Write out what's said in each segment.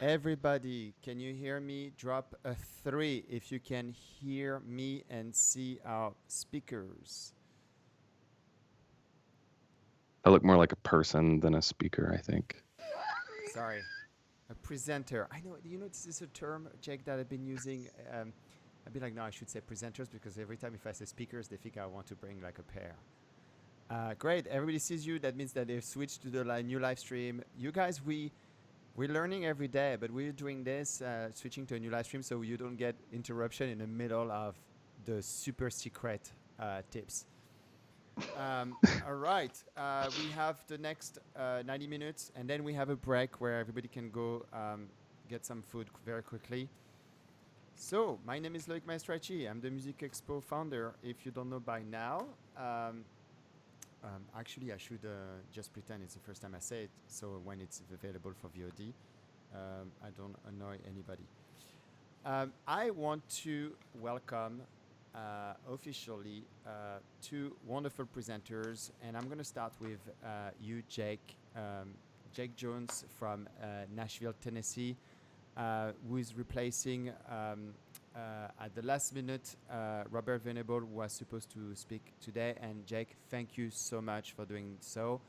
Everybody, can you hear me? Drop a 3 if you can hear me and see our speakers. I look more like a person than a speaker, I think. Sorry, a presenter. I know, this is a term, Jake, that I've been using. I've been like, no, I should say presenters because every time if I say speakers, they think I want to bring like a pair. Great, everybody sees you. That means that they've switched to the new live stream. You guys, we're learning every day, but we're doing this, switching to a new live stream so you don't get interruption in the middle of the super secret tips. All right, we have the next 90 minutes, and then we have a break where everybody can go get some food very quickly. So, my name is Loic Maestracci. I'm the Music Expo founder. If you don't know by now, actually, I should just pretend it's the first time I say it. So when it's available for VOD, I don't annoy anybody. I want to welcome officially two wonderful presenters, and I'm going to start with you, Jake. Jake Jones from Nashville, Tennessee, who is replacing at the last minute Robert Venable, who was supposed to speak today. And Jake, thank you so much for doing so.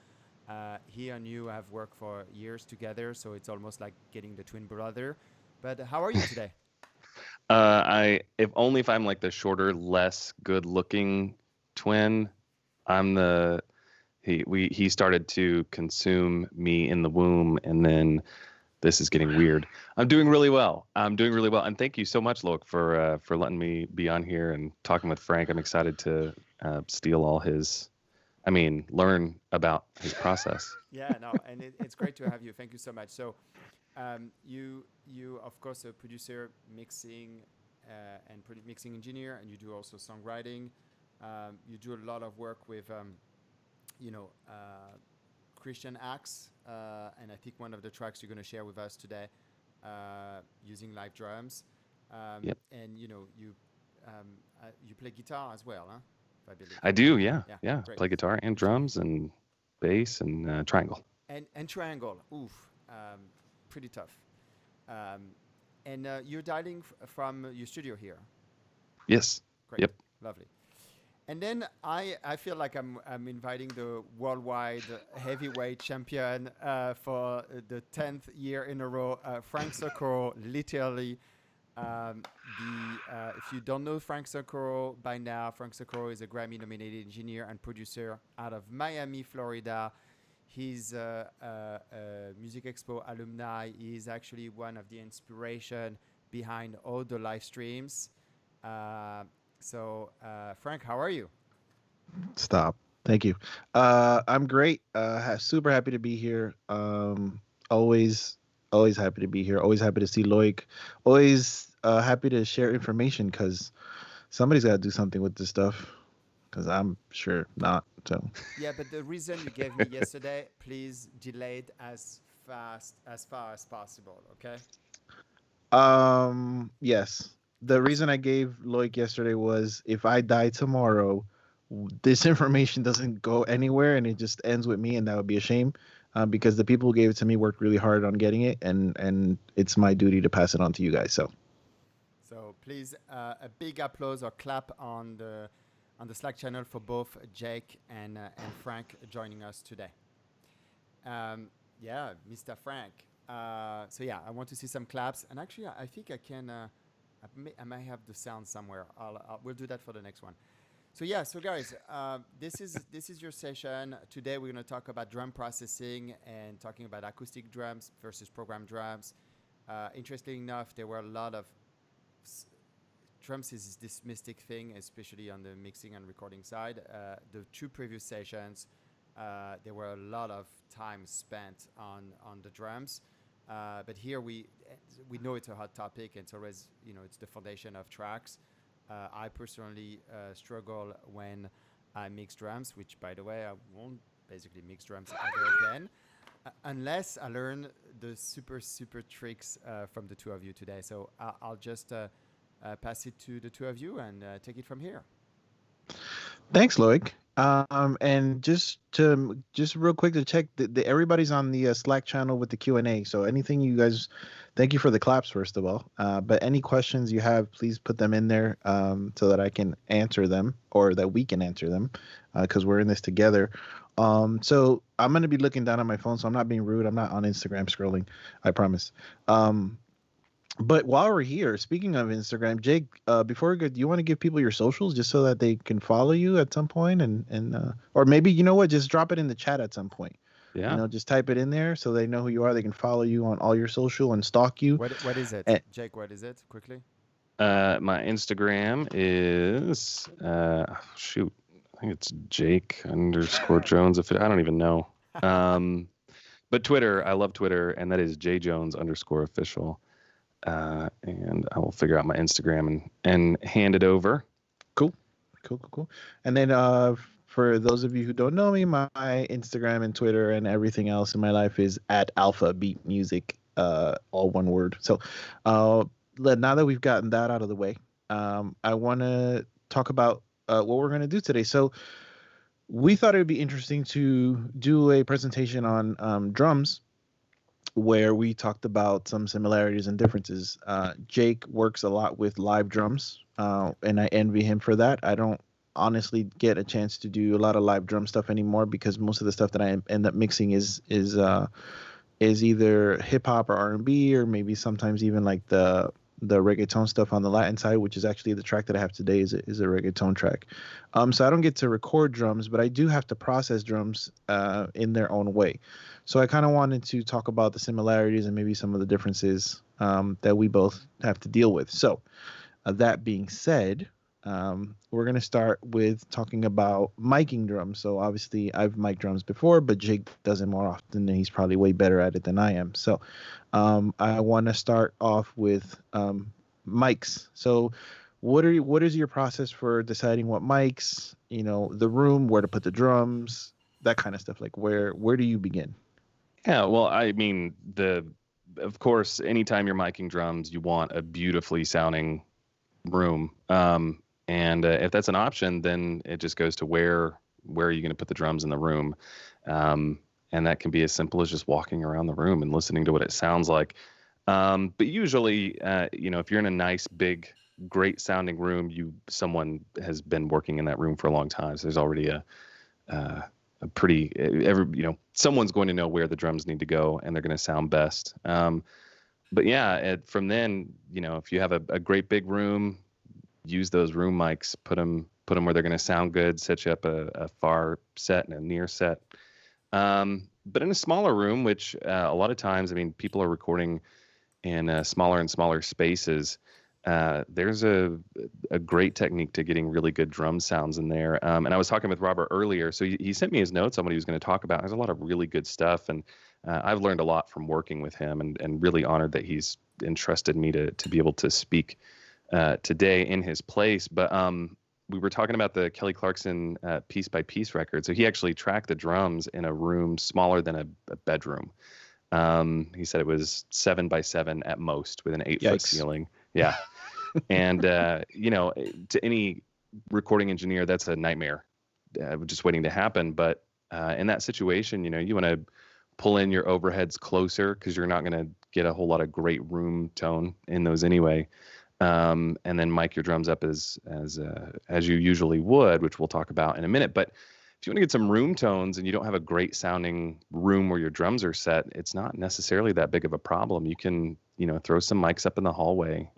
He and you have worked for years together, so it's almost like getting the twin brother. But how are you today? I if only if I'm like the shorter, less good-looking twin. I'm the he started to consume me in the womb, and then this is getting weird. I'm doing really well. And thank you so much, Loic, for letting me be on here and talking with Frank. I'm excited to steal all his. I mean, learn about his process. Yeah, no, and it's great to have you. Thank you so much. So, you of course a producer, mixing, and mixing engineer, and you do also songwriting. You do a lot of work with, you know, Christian acts, and I think one of the tracks you're going to share with us today, using live drums, Yep, and you play guitar as well, huh? If I believe. I do. Yeah, Yeah, yeah. great. Play guitar and drums and bass and triangle. And triangle. Oof, pretty tough. Um, and you're dialing from your studio here. Yes. Great, Yep. lovely. And then I feel like I'm inviting the worldwide heavyweight champion for the 10th year in a row, Frank Socorro, literally. If you don't know Frank Socorro by now, Frank Socorro is a Grammy-nominated engineer and producer out of Miami, Florida. He's a Music Expo alumni. He's actually one of the inspiration behind all the live streams. Frank, how are you? Stop. Thank you. I'm great. Super happy to be here. Always, always happy to be here. Always happy to see Loic. Always happy to share information because somebody's got to do something with this stuff. Because I'm sure not. So. Yeah, but the reason you gave me yesterday, please delay it as far as possible. Okay. Yes. The Thanks. reason I gave Loic yesterday was if I die tomorrow, this information doesn't go anywhere and it just ends with me, and that would be a shame. Because the people who gave it to me worked really hard on getting it, and it's my duty to pass it on to you guys. So So please, a big applause or clap on the Slack channel for both Jake and Frank joining us today. Yeah, Mr. Frank. So yeah, I want to see some claps, and actually, I think I can. I may have the sound somewhere. We'll do that for the next one. So yeah, so guys, this is your session today. We're gonna talk about drum processing and talking about acoustic drums versus program drums. Interestingly enough, there were a lot of drums is this mystic thing, especially on the mixing and recording side. The two previous sessions, there were a lot of time spent on the drums. But here we know it's a hot topic, and it's always, it's the foundation of tracks. I personally struggle when I mix drums, which, by the way, I won't basically mix drums ever again, unless I learn the super, super tricks from the two of you today. So I'll just pass it to the two of you and take it from here. thanks, Loic. And just real quick to check, everybody's on the Slack channel with the Q&A. So anything you guys, thank you for the claps first of all. But any questions you have, please put them in there so that I can answer them, or that we can answer them, because we're in this together. So I'm gonna be looking down at my phone, so I'm not being rude. I'm not on Instagram scrolling, I promise. But while we're here, speaking of Instagram, Jake, before we go, do you want to give people your socials just so that they can follow you at some point, and or maybe, you know what, just drop it in the chat at some point. You Yeah. know, just type it in there so they know who you are. They can follow you on all your social and stalk you. What is it, And Jake? What is it? Quickly. My Instagram is shoot, I think it's Jake_Jones. If I don't even know. But Twitter, I love Twitter, and that is JJones_official. And I will figure out my Instagram and hand it over. cool. And then for those of you who don't know me, my Instagram and Twitter and everything else in my life is at Alpha Beat Music, all one word. So now that we've gotten that out of the way, I want to talk about what we're going to do today. So we thought it would be interesting to do a presentation on drums, where we talked about some similarities and differences. Jake works a lot with live drums, and I envy him for that. I don't honestly get a chance to do a lot of live drum stuff anymore, because most of the stuff that I end up mixing is either hip hop or R&B, or maybe sometimes even like the reggaeton stuff on the Latin side, which is actually the track that I have today is a reggaeton track. So I don't get to record drums, but I do have to process drums in their own way. So I kind of wanted to talk about the similarities and maybe some of the differences that we both have to deal with. So that being said, we're going to start with talking about miking drums. So obviously I've mic'd drums before, but Jake does it more often, and he's probably way better at it than I am. So I want to start off with mics. So what is your process for deciding what mics, the room, where to put the drums, that kind of stuff? Like where do you begin? Yeah, well, I mean, of course, anytime you're miking drums, you want a beautifully sounding room. And if that's an option, then it just goes to where are you going to put the drums in the room? And that can be as simple as just walking around the room and listening to what it sounds like. But usually, if you're in a nice, big, great sounding room, someone has been working in that room for a long time. So there's already a pretty someone's going to know where the drums need to go, and they're going to sound best. But yeah, from then, if you have a great big room, use those room mics, put them where they're going to sound good, set you up a far set and a near set. But in a smaller room, which a lot of times, I mean, people are recording in smaller and smaller spaces. There's a great technique to getting really good drum sounds in there. And I was talking with Robert earlier, so he sent me his notes on what he was going to talk about. There's a lot of really good stuff, and I've learned a lot from working with him, and really honored that he's entrusted me to be able to speak today in his place. But we were talking about the Kelly Clarkson Piece by Piece record. So he actually tracked the drums in a room smaller than a bedroom. He said it was 7 by 7 at most, with an 8-foot ceiling. Yeah. And, to any recording engineer, that's a nightmare, just waiting to happen. But in that situation, you want to pull in your overheads closer, because you're not going to get a whole lot of great room tone in those anyway. And then mic your drums up as you usually would, which we'll talk about in a minute. But if you want to get some room tones and you don't have a great sounding room where your drums are set, it's not necessarily that big of a problem. You can, throw some mics up in the hallway,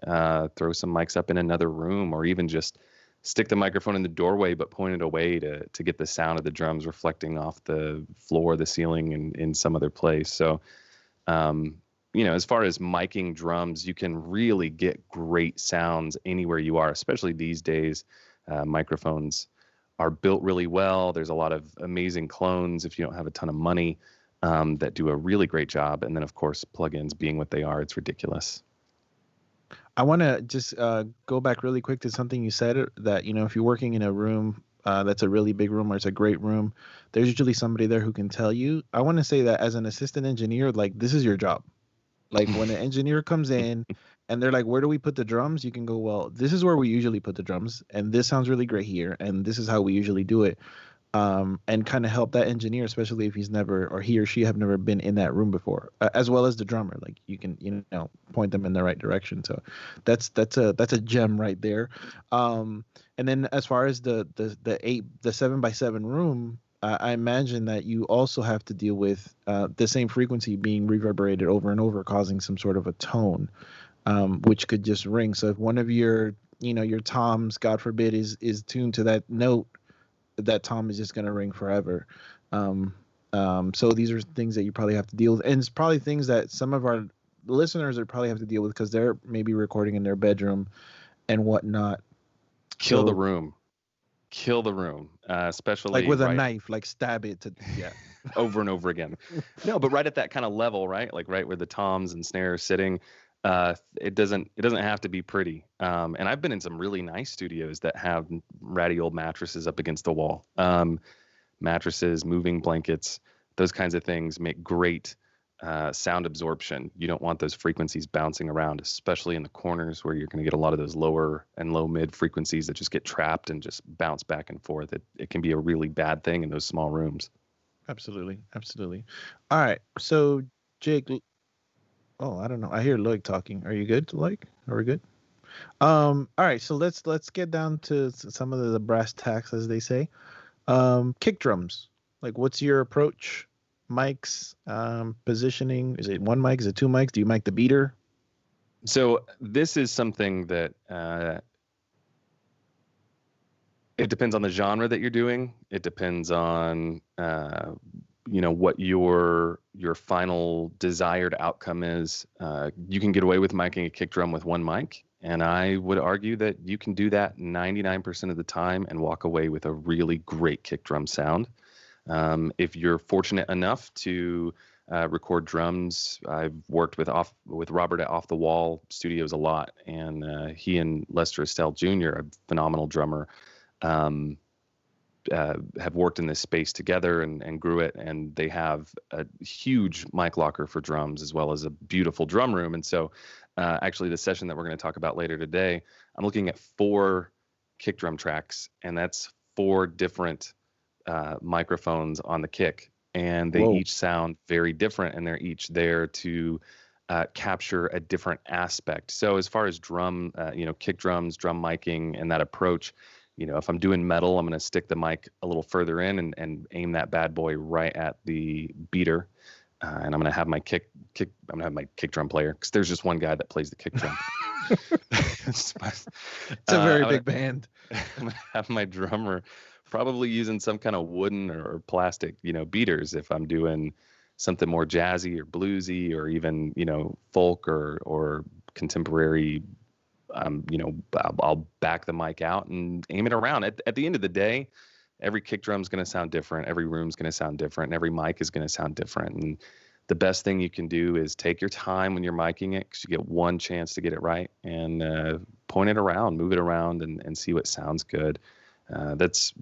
throw some mics up in another room, or even just stick the microphone in the doorway, but point it away to get the sound of the drums reflecting off the floor, the ceiling, and in some other place. So, as far as miking drums, you can really get great sounds anywhere you are, especially these days. Microphones are built really well. There's a lot of amazing clones, if you don't have a ton of money, that do a really great job. And then, of course, plugins being what they are, it's ridiculous. I want to just go back really quick to something you said, that, if you're working in a room that's a really big room, or it's a great room, there's usually somebody there who can tell you. I want to say that as an assistant engineer, like, this is your job. Like, when an engineer comes in and they're like, where do we put the drums? You can go, well, this is where we usually put the drums, and this sounds really great here, and this is how we usually do it. and kind of help that engineer, especially if he's never, or he or she have never been in that room before, as well as the drummer. Like you can, point them in the right direction. So that's a gem right there. And then as far as the 7x7 room, I imagine that you also have to deal with the same frequency being reverberated over and over, causing some sort of a tone, which could just ring. So if one of your your toms, God forbid, is tuned to that note, that tom is just going to ring forever. So these are things that you probably have to deal with, and it's probably things that some of our listeners would probably have to deal with because they're maybe recording in their bedroom and whatnot. Kill the So, room. Kill the room, like especially with a right knife, like stab it to, yeah. over and over again. No, but right at that kind of level, right? Like right where the toms and snares are sitting. It doesn't have to be pretty. And I've been in some really nice studios that have ratty old mattresses up against the wall. Mattresses, moving blankets, those kinds of things make great sound absorption. You don't want those frequencies bouncing around, especially in the corners where you're going to get a lot of those lower and low mid frequencies that just get trapped and just bounce back and forth. It can be a really bad thing in those small rooms. Absolutely, absolutely. All right, so Jake. Oh, I don't know. I hear Loic talking. Are you good, Loic? Are we good? All right, so let's get down to some of the brass tacks, as they say. Kick drums. Like, what's your approach? Mics, positioning. Is it one mic? Is it two mics? Do you mic the beater? So this is something that it depends on the genre that you're doing. It depends on what your final desired outcome is. You can get away with miking a kick drum with one mic, and I would argue that you can do that 99% of the time and walk away with a really great kick drum sound. If you're fortunate enough to record drums, I've worked with Robert at Off the Wall Studios a lot, and he and Lester Ssl Jr., a phenomenal drummer, have worked in this space together and grew it, and they have a huge mic locker for drums as well as a beautiful drum room. And so actually the session that we're going to talk about later today, I'm looking at 4 kick drum tracks, and that's 4 different microphones on the kick, and they Whoa. each sound very different, and they're each there to capture a different aspect. So as far as kick drums, drum miking, and that approach, if I'm doing metal, I'm going to stick the mic a little further in and aim that bad boy right at the beater. And I'm going to have my kick drum player, because there's just one guy that plays the kick drum. It's a very big band. I'm going to have my drummer probably using some kind of wooden or plastic, beaters if I'm doing something more jazzy or bluesy or even, folk or contemporary. I'll back the mic out and aim it around. At the end of the day, every kick drum is going to sound different. Every room's going to sound different. And every mic is going to sound different. And the best thing you can do is take your time when you're miking it, because you get one chance to get it right, and point it around, move it around, and see what sounds good. That's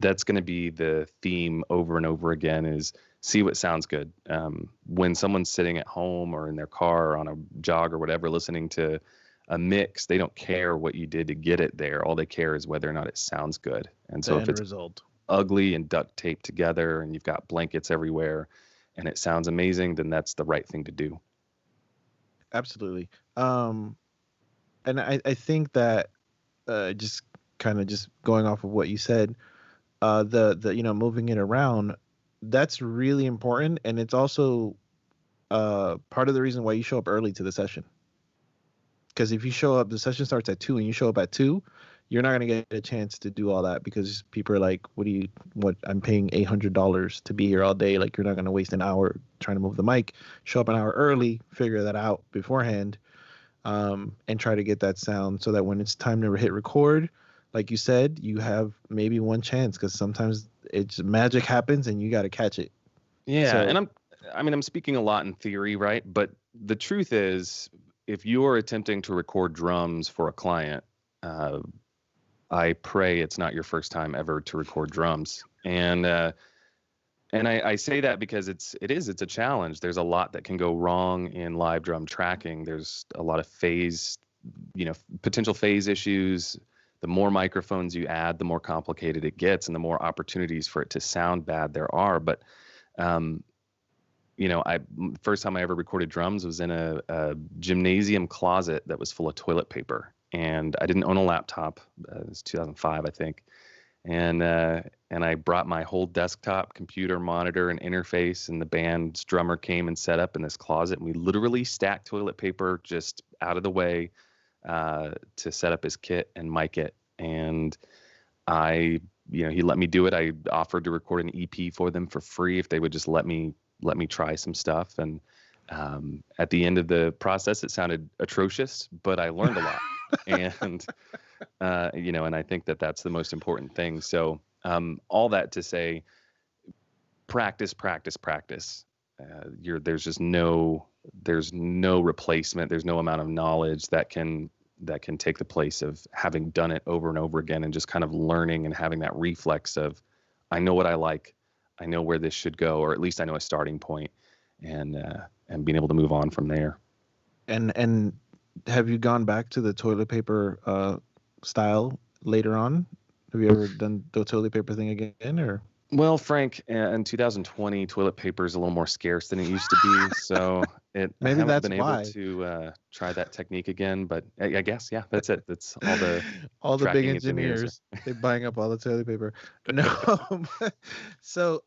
going to be the theme over and over again, is see what sounds good. When someone's sitting at home or in their car or on a jog or whatever, listening to a mix, they don't care what you did to get it there. All they care is whether or not it sounds good. And so if it's ugly and duct taped together and you've got blankets everywhere and it sounds amazing, then that's the right thing to do. Absolutely. And I think that just going off of what you said, the moving it around, that's really important, and it's also part of the reason why you show up early to the session. Because if you show up, the session starts at 2 and you show up at 2, you're not going to get a chance to do all that, because people are like, what I'm paying $800 to be here all day. Like, you're not going to waste an hour trying to move the mic. Show up an hour early, figure that out beforehand, and try to get that sound so that when it's time to hit record, like you said, you have maybe one chance, because sometimes it's magic happens and you got to catch it. Yeah. So, and I'm speaking a lot in theory, right? But the truth is, if you're attempting to record drums for a client, I pray it's not your first time ever to record drums. And I say that because it's a challenge. There's a lot that can go wrong in live drum tracking. There's a lot of potential phase issues. the more microphones you add, the more complicated it gets, and the more opportunities for it to sound bad there are. But first time I ever recorded drums was in a gymnasium closet that was full of toilet paper, and I didn't own a laptop. It was 2005, I think, and I brought my whole desktop, computer, monitor, and interface, and the band's drummer came and set up in this closet, and we literally stacked toilet paper just out of the way to set up his kit and mic it. And he let me do it. I offered to record an EP for them for free if they would just let me try some stuff. And at the end of the process, it sounded atrocious, but I learned a lot. And and I think that that's the most important thing. So all that to say, practice. There's no replacement. There's no amount of knowledge that can take the place of having done it over and over again, and just kind of learning and having that reflex of, I know what I like, I know where this should go, or at least I know a starting point, and being able to move on from there. And have you gone back to the toilet paper style later on? Have you ever done the toilet paper thing again, or? Well, Frank, in 2020, toilet paper is a little more scarce than it used to be, so Maybe I haven't that's been why. able to try that technique again. But I guess, yeah, that's it. That's all the big tracking engineers. They're buying up all the toilet paper. No. So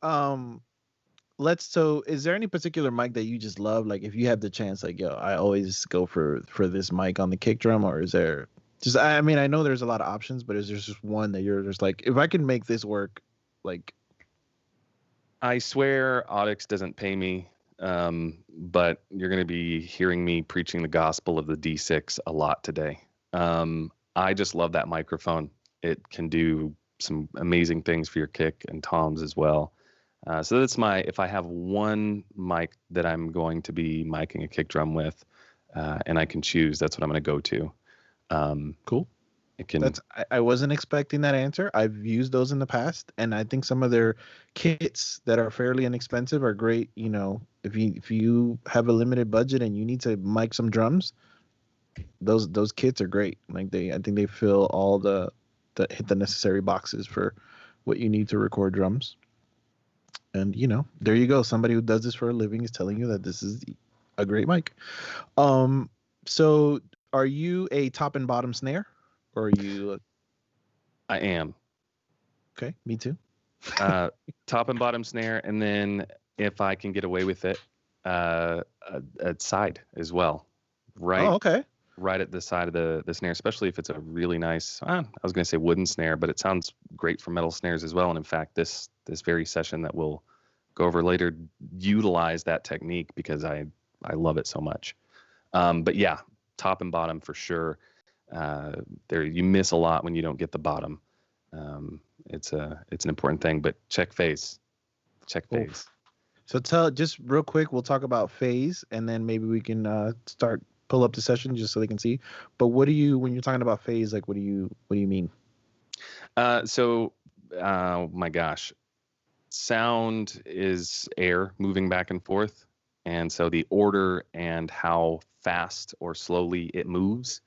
is there any particular mic that you just love? Like, if you have the chance, like, yo, I always go for this mic on the kick drum, or is there just, I mean, I know there's a lot of options, but is there just one that you're just like, if I can make this work, like? I swear Audix doesn't pay me, but you're going to be hearing me preaching the gospel of the D6 a lot today. I just love that microphone. It can do some amazing things for your kick and toms as well. So that's if I have one mic that I'm going to be miking a kick drum with, and I can choose, that's what I'm going to go to. Cool. It can. I wasn't expecting that answer. I've used those in the past, and I think some of their kits that are fairly inexpensive are great. You know, if you have a limited budget and you need to mic some drums, those kits are great. Like, I think they fill all the hit the necessary boxes for what you need to record drums. And there you go. Somebody who does this for a living is telling you that this is a great mic. So are you a top and bottom snare? Or are you? I am. Okay, me too. Top and bottom snare, and then if I can get away with it, a side as well. Right. Oh, okay. Right at the side of the snare, especially if it's a really nice. I was going to say wooden snare, but it sounds great for metal snares as well. And in fact, this very session that we'll go over later utilize that technique because I love it so much. But yeah, top and bottom for sure. There you miss a lot when you don't get the bottom. It's an important thing, but check phase. So just real quick, we'll talk about phase, and then maybe we can pull up the session just so they can see. But when you're talking about phase, like, what do you mean? My gosh, sound is air moving back and forth, and so the order and how fast or slowly it moves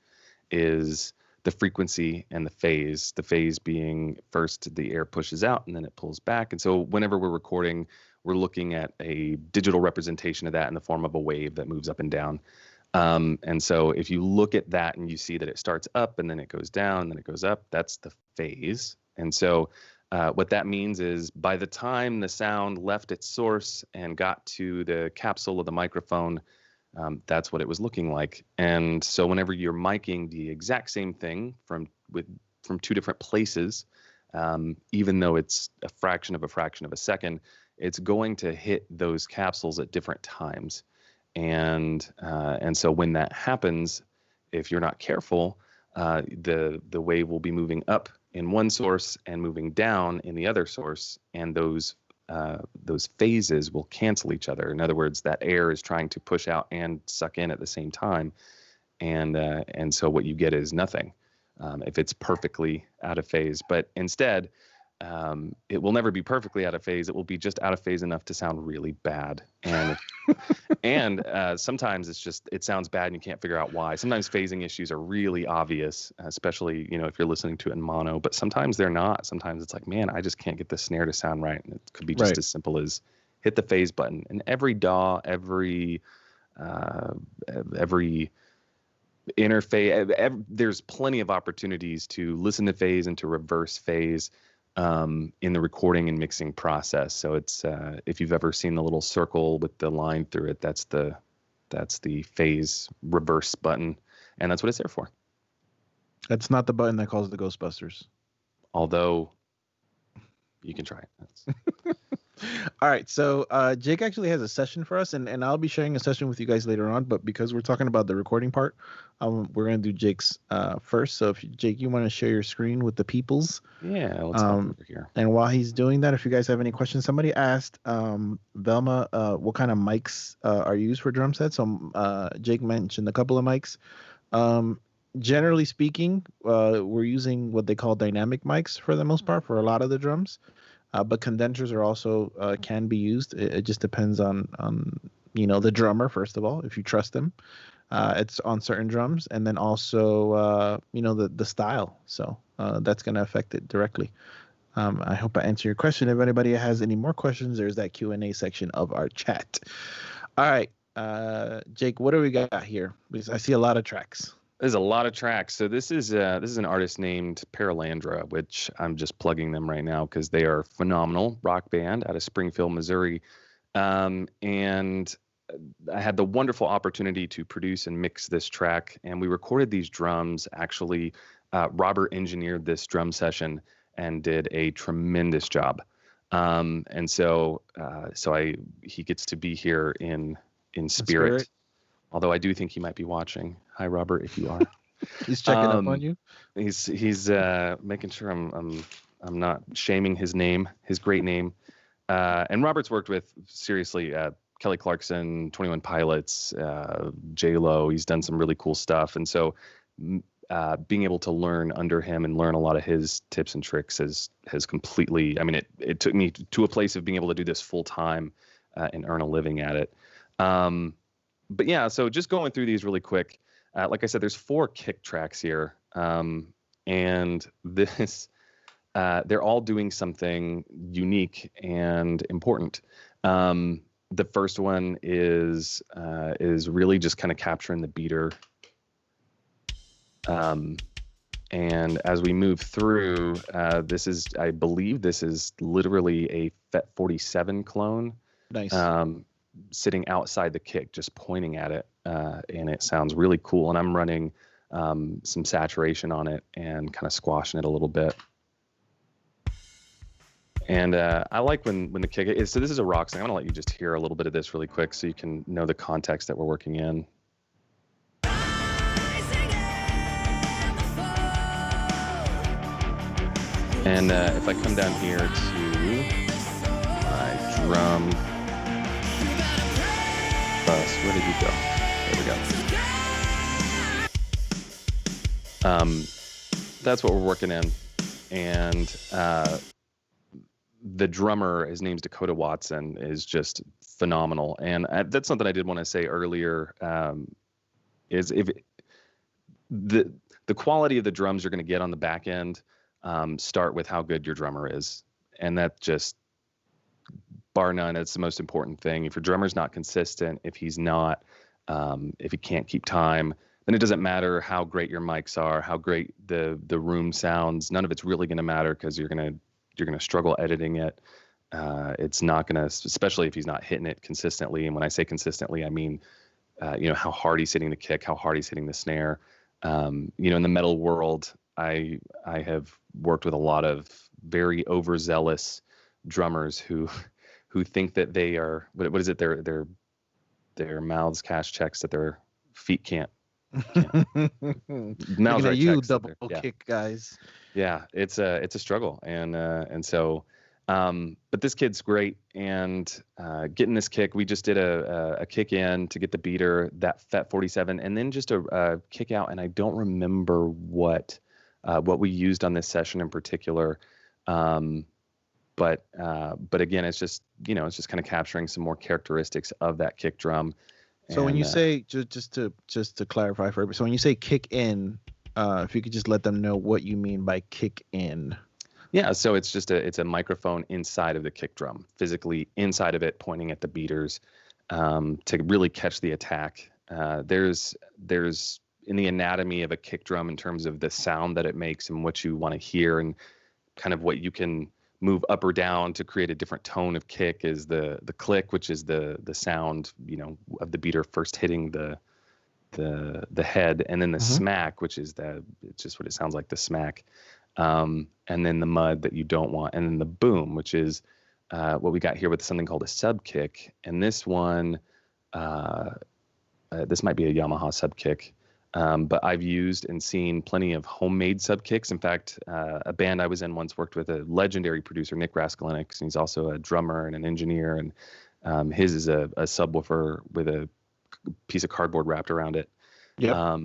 is the frequency and the phase. The phase being first the air pushes out and then it pulls back. And so whenever we're recording, we're looking at a digital representation of that in the form of a wave that moves up and down. And so if you look at that and you see that it starts up and then it goes down and then it goes up, that's the phase. And so what that means is by the time the sound left its source and got to the capsule of the microphone, that's what it was looking like. And so whenever you're miking the exact same thing from two different places, even though it's a fraction of a second, it's going to hit those capsules at different times. And so when that happens, if you're not careful, the wave will be moving up in one source and moving down in the other source, and those phases will cancel each other. In other words, that air is trying to push out and suck in at the same time, and so what you get is nothing if it's perfectly out of phase. But instead, it will never be perfectly out of phase. It will be just out of phase enough to sound really bad. And sometimes it sounds bad and you can't figure out why. Sometimes phasing issues are really obvious, especially, if you're listening to it in mono, but sometimes they're not. Sometimes it's like, man, I just can't get the snare to sound right. And it could be just as simple as hit the phase button. And every DAW, every interface, there's plenty of opportunities to listen to phase and to reverse phase in the recording and mixing process. So it's if you've ever seen the little circle with the line through it, that's the phase reverse button, and that's what it's there for. That's not the button that calls the Ghostbusters. Although you can try it. All right, so Jake actually has a session for us, and I'll be sharing a session with you guys later on, but because we're talking about the recording part, we're going to do Jake's first. So if Jake, you want to share your screen with the peoples. Yeah, let's hop over here. And while he's doing that, if you guys have any questions, somebody asked Velma what kind of mics are used for drum sets. So Jake mentioned a couple of mics. Generally speaking, we're using what they call dynamic mics for the most part for a lot of the drums. But condensers are also can be used. It just depends on the drummer, first of all, if you trust them. It's on certain drums, and then also the style. So that's going to affect it directly. I hope I answer your question. If anybody has any more questions, there's that Q&A section of our chat. All right, Jake, what do we got here? Because I see a lot of tracks. There's a lot of tracks. So this is an artist named Paralandra, which I'm just plugging them right now because they are phenomenal rock band out of Springfield, Missouri. And I had the wonderful opportunity to produce and mix this track, and we recorded these drums. Actually, Robert engineered this drum session and did a tremendous job. And so he gets to be here in spirit. Although I do think he might be watching. Hi, Robert, if you are. He's checking up on you. He's making sure I'm not shaming his name, his great name. And Robert's worked with seriously Kelly Clarkson, 21 Pilots, J-Lo. He's done some really cool stuff, and so being able to learn under him and learn a lot of his tips and tricks has completely. I mean, it took me to a place of being able to do this full time and earn a living at it. But yeah, so just going through these really quick. Like I said, there's 4 kick tracks here, and this they're all doing something unique and important. The first one is really just kind of capturing the beater, and as we move through, I believe this is literally a FET 47 clone. Nice. Sitting outside the kick, just pointing at it, and it sounds really cool. And I'm running some saturation on it and kind of squashing it a little bit. And I like when the kick is. So this is a rock song. I'm gonna let you just hear a little bit of this really quick, so you can know the context that we're working in. And if I come down here to my drum. Where did you go? There we go. That's what we're working in, and the drummer, his name's Dakota Watson, is just phenomenal. And that's something I did want to say earlier. Is if the quality of the drums you're going to get on the back end start with how good your drummer is, and that just. Bar none, it's the most important thing. If your drummer's not consistent, if he's not, if he can't keep time, then it doesn't matter how great your mics are, how great the room sounds. None of it's really going to matter because you're gonna struggle editing it. It's not gonna, especially if he's not hitting it consistently. And when I say consistently, I mean, how hard he's hitting the kick, how hard he's hitting the snare. In the metal world, I have worked with a lot of very overzealous drummers who think that they are what is it their mouths cash checks that their feet can't mouths at you double yeah. kick guys. Yeah, it's a struggle, and so but this kid's great, and getting this kick, we just did a kick in to get the beater, that FET 47, and then just a kick out, and I don't remember what we used on this session in particular. But again, it's just it's just kind of capturing some more characteristics of that kick drum. So when And, you say just to clarify for everybody, so when you say kick in, if you could just let them know what you mean by kick in. Yeah, so it's just a microphone inside of the kick drum, physically inside of it, pointing at the beaters, to really catch the attack. There's in the anatomy of a kick drum in terms of the sound that it makes and what you want to hear, and kind of what you can move up or down to create a different tone of kick is the click, which is the sound of the beater first hitting the head, and then the smack, which is it's just what it sounds like, the smack. And then the mud that you don't want, and then the boom, which is what we got here with something called a sub kick. And this one, this might be a Yamaha sub kick, but I've used and seen plenty of homemade sub kicks. In fact, a band I was in once worked with a legendary producer, Nick Raskulinecz, and he's also a drummer and an engineer. And his is a subwoofer with a piece of cardboard wrapped around it. Yeah.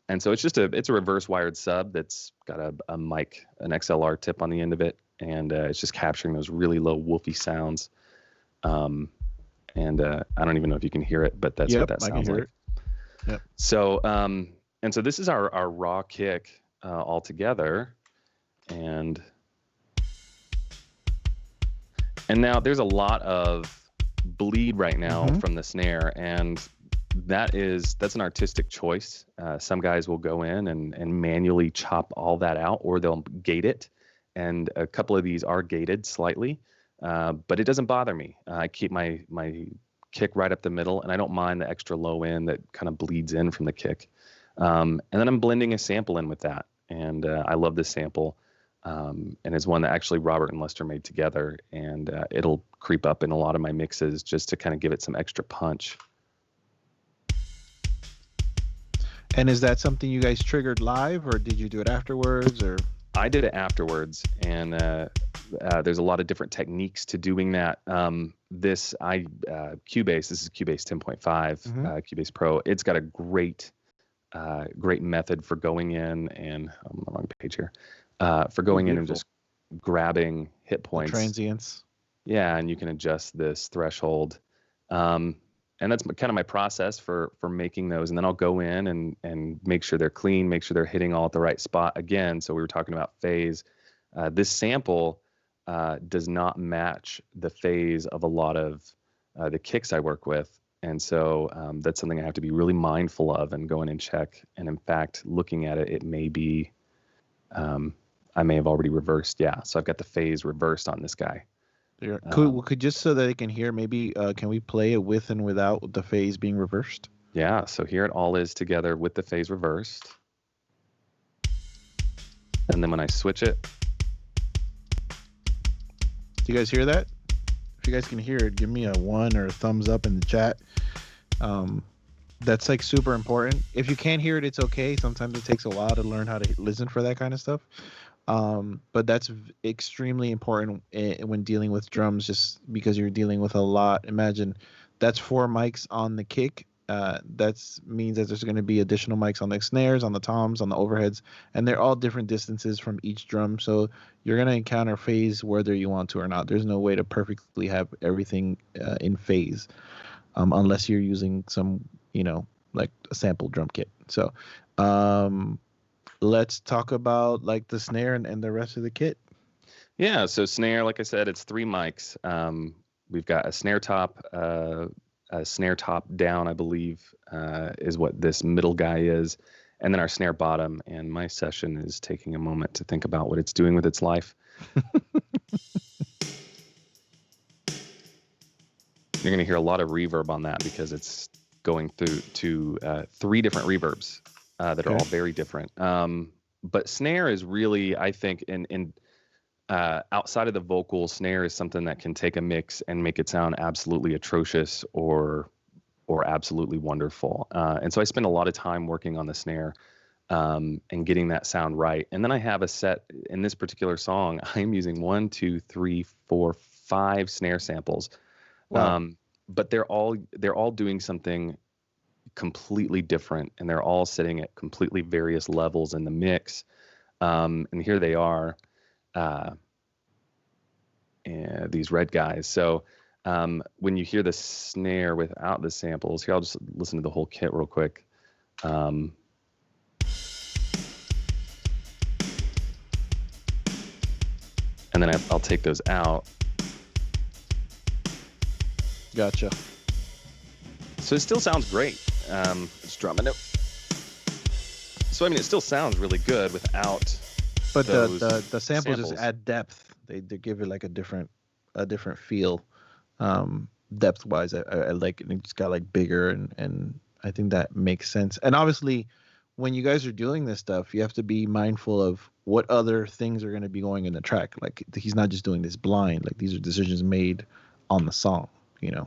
And so it's a reverse wired sub that's got a mic, an XLR tip on the end of it, and it's just capturing those really low woofy sounds. And I don't even know if you can hear it, but that's what that sounds like. Yep. So and so this is our raw kick all together, and now there's a lot of bleed right now from the snare, and that's an artistic choice. Some guys will go in and manually chop all that out, or they'll gate it. And a couple of these are gated slightly, but it doesn't bother me. I keep my kick right up the middle, and I don't mind the extra low end that kind of bleeds in from the kick. And then I'm blending a sample in with that. And I love this sample. And it's one that actually Robert and Lester made together, and it'll creep up in a lot of my mixes just to kind of give it some extra punch. And is that something you guys triggered live, or did you do it afterwards? Or I did it afterwards, and there's a lot of different techniques to doing that. Cubase, this is Cubase 10.5, Cubase Pro. It's got a great method for going in, and I'm on the wrong page here, for going in and just grabbing hit points. The transients. Yeah, and you can adjust this threshold. And that's kind of my process for making those. And then I'll go in and make sure they're clean, make sure they're hitting all at the right spot. Again, so we were talking about phase. This sample does not match the phase of a lot of the kicks I work with. And so that's something I have to be really mindful of and go in and check. And in fact, looking at it, it may be, I may have already reversed. Yeah, so I've got the phase reversed on this guy. Could just so that they can hear, maybe can we play it with and without the phase being reversed? Yeah, so here it all is together with the phase reversed. And then when I switch it. Do you guys hear that? If you guys can hear it, give me a 1 or a thumbs up in the chat. That's like super important. If you can't hear it, it's okay. Sometimes it takes a while to learn how to listen for that kind of stuff. But that's extremely important when dealing with drums, just because you're dealing with a lot. Imagine that's 4 mics on the kick. That means that there's going to be additional mics on the snares, on the toms, on the overheads, and they're all different distances from each drum. So you're going to encounter phase whether you want to or not. There's no way to perfectly have everything in phase, unless you're using some, like a sample drum kit. So, let's talk about like the snare and the rest of the kit. Yeah, so snare, like I said, it's 3 mics. We've got a snare top down, I believe, is what this middle guy is, and then our snare bottom. And my session is taking a moment to think about what it's doing with its life. You're going to hear a lot of reverb on that because it's going through to 3 different reverbs. That are all very different. But snare is really, I think, in outside of the vocal, snare is something that can take a mix and make it sound absolutely atrocious or absolutely wonderful. And so I spend a lot of time working on the snare and getting that sound right. And then I have a set in this particular song. I'm using 1, 2, 3, 4, 5 snare samples. Wow. But they're all doing something completely different, and they're all sitting at completely various levels in the mix. And here they are. these red guys. So when you hear the snare without the samples, here I'll just listen to the whole kit real quick. And then I'll take those out. Gotcha. So it still sounds great. Just drumming it. So I mean, it still sounds really good without. But those the samples just add depth. They give it like a different feel, depth wise. I like it. It just got like bigger, and I think that makes sense. And obviously, when you guys are doing this stuff, you have to be mindful of what other things are going to be going in the track. Like he's not just doing this blind. Like these are decisions made on the song.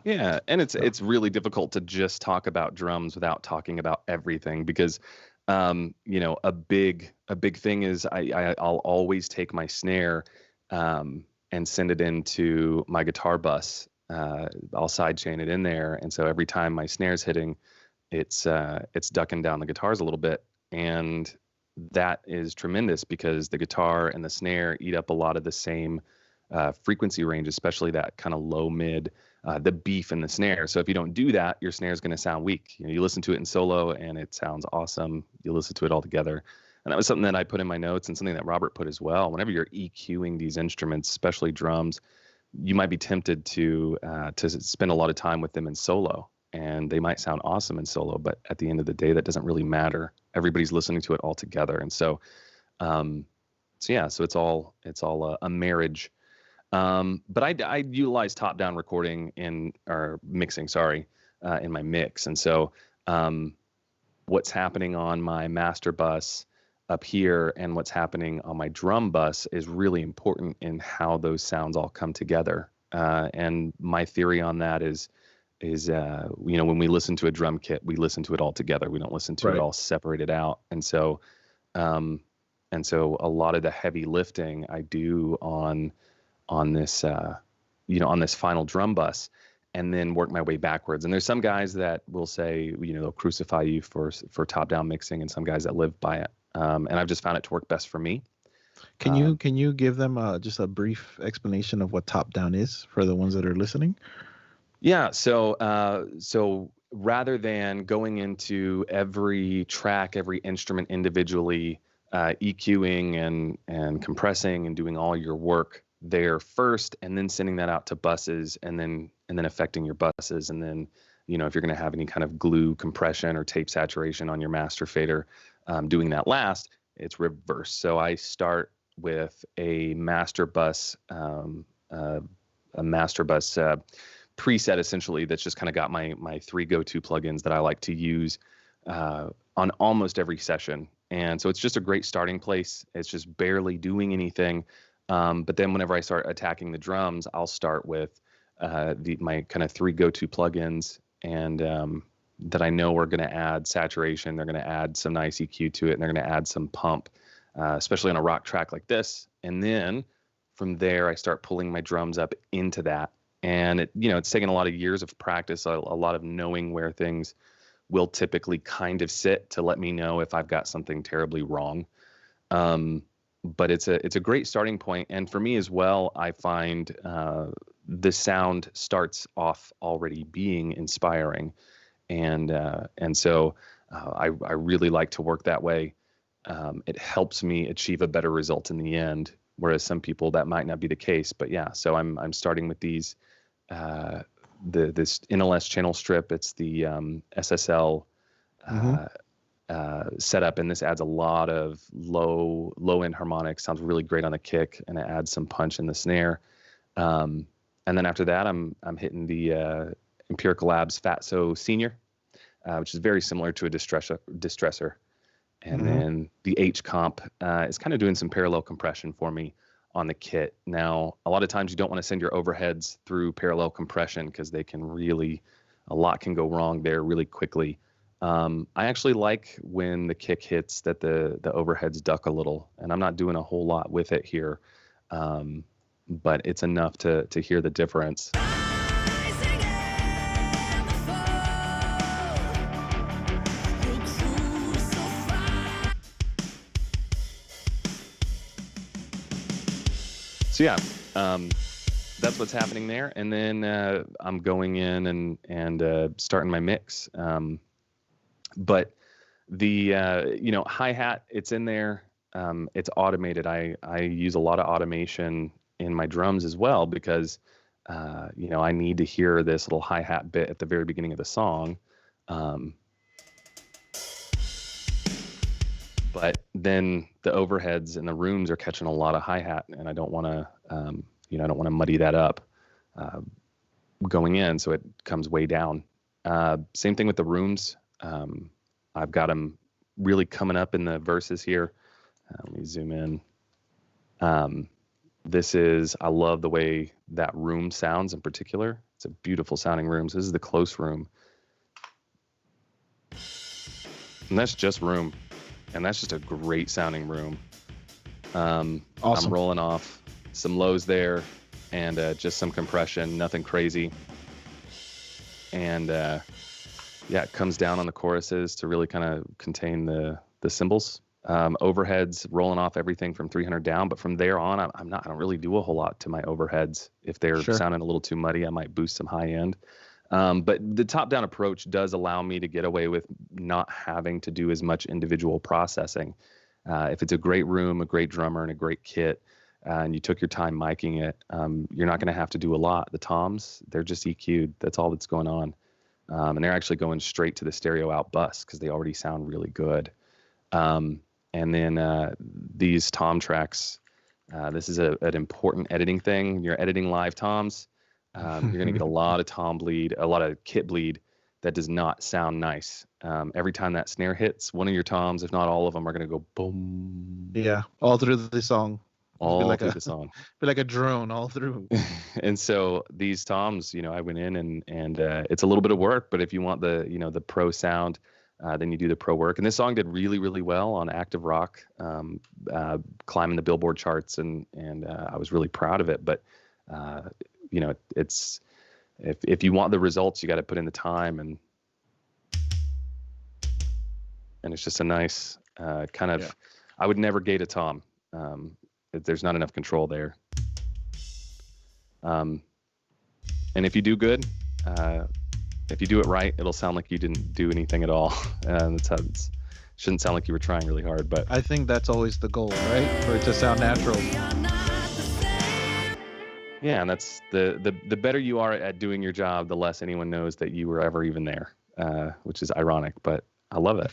Yeah, and it's really difficult to just talk about drums without talking about everything, because a big thing is I'll always take my snare and send it into my guitar bus. I'll sidechain it in there, and so every time my snare's hitting, it's ducking down the guitars a little bit, and that is tremendous because the guitar and the snare eat up a lot of the same frequency range, especially that kind of low mid, the beef in the snare. So if you don't do that, your snare is going to sound weak. You listen to it in solo and it sounds awesome. You listen to it all together. And that was something that I put in my notes, and something that Robert put as well. Whenever you're EQing these instruments, especially drums, you might be tempted to spend a lot of time with them in solo, and they might sound awesome in solo, but at the end of the day, that doesn't really matter. Everybody's listening to it all together. And so it's all a marriage. But I utilize top-down recording mixing, in my mix. And so what's happening on my master bus up here and what's happening on my drum bus is really important in how those sounds all come together. And my theory on that is when we listen to a drum kit, we listen to it all together. We don't listen to it all separated out. And so a lot of the heavy lifting I do on this on this final drum bus, and then work my way backwards. And there's some guys that will say, they'll crucify you for top-down mixing, and some guys that live by it. And I've just found it to work best for me. Can you give them just a brief explanation of what top-down is for the ones that are listening? Yeah. So rather than going into every track, every instrument individually, EQing and compressing and doing all your work there first, and then sending that out to buses, and then affecting your buses, and then if you're going to have any kind of glue compression or tape saturation on your master fader, doing that last, it's reverse. So I start with a master bus preset, essentially, that's just kind of got my three go-to plugins that I like to use on almost every session. And so it's just a great starting place. It's just barely doing anything. But then whenever I start attacking the drums, I'll start with my kind of three go-to plugins, and that I know are going to add saturation. They're going to add some nice EQ to it, and they're going to add some pump, especially on a rock track like this. And then from there, I start pulling my drums up into that. And it's taken a lot of years of practice, a lot of knowing where things will typically kind of sit to let me know if I've got something terribly wrong. But it's a great starting point. And for me as well, I find the sound starts off already being inspiring. And so I really like to work that way. It helps me achieve a better result in the end, whereas some people that might not be the case. But yeah, so I'm starting with these this NLS channel strip. It's the SSL setup, and this adds a lot of low end harmonics. Sounds really great on the kick, and it adds some punch in the snare. And then after that, I'm hitting the Empirical Labs Fatso Senior, which is very similar to a distressor. And then the H comp is kind of doing some parallel compression for me on the kit. Now, a lot of times you don't want to send your overheads through parallel compression because a lot can go wrong there really quickly. I actually like when the kick hits that the overheads duck a little, and I'm not doing a whole lot with it here, but it's enough to hear the difference. So yeah, that's what's happening there. And then I'm going in and starting my mix. But the hi-hat, it's in there. It's automated. I use a lot of automation in my drums as well because I need to hear this little hi-hat bit at the very beginning of the song. But then the overheads and the rooms are catching a lot of hi-hat, and I don't want to I don't want to muddy that up going in, so it comes way down. Same thing with the rooms. I've got them really coming up in the verses here. Let me zoom in. I love the way that room sounds in particular. It's a beautiful sounding room. So this is the close room. And that's just room. And that's just a great sounding room. Awesome. I'm rolling off some lows there and just some compression, nothing crazy. And it comes down on the choruses to really kind of contain the cymbals. Overheads rolling off everything from 300 down, but from there on, I don't really do a whole lot to my overheads. If they're sounding a little too muddy, I might boost some high end. But the top-down approach does allow me to get away with not having to do as much individual processing. If it's a great room, a great drummer, and a great kit, and you took your time miking it, you're not going to have to do a lot. The toms, they're just EQ'd. That's all that's going on. And they're actually going straight to the stereo out bus because they already sound really good. And then these tom tracks, this is an important editing thing. When you're editing live toms, you're going to get a lot of tom bleed, a lot of kit bleed that does not sound nice. Every time that snare hits, one of your toms, if not all of them, are going to go boom. Yeah, all through the song. All through the song. Be like a drone all through. And so these toms, I went in and it's a little bit of work, but if you want the pro sound, then you do the pro work. And this song did really, really well on Active Rock, climbing the Billboard charts, and I was really proud of it. But it's if you want the results, you got to put in the time, and it's just a nice kind of. Yeah. I would never gate a tom. There's not enough control there. And if you do good. If you do it right, it'll sound like you didn't do anything at all. That's how it shouldn't sound like you were trying really hard. But I think that's always the goal, right? For it to sound natural. Yeah, and that's the better you are at doing your job, the less anyone knows that you were ever even there, which is ironic, but I love it.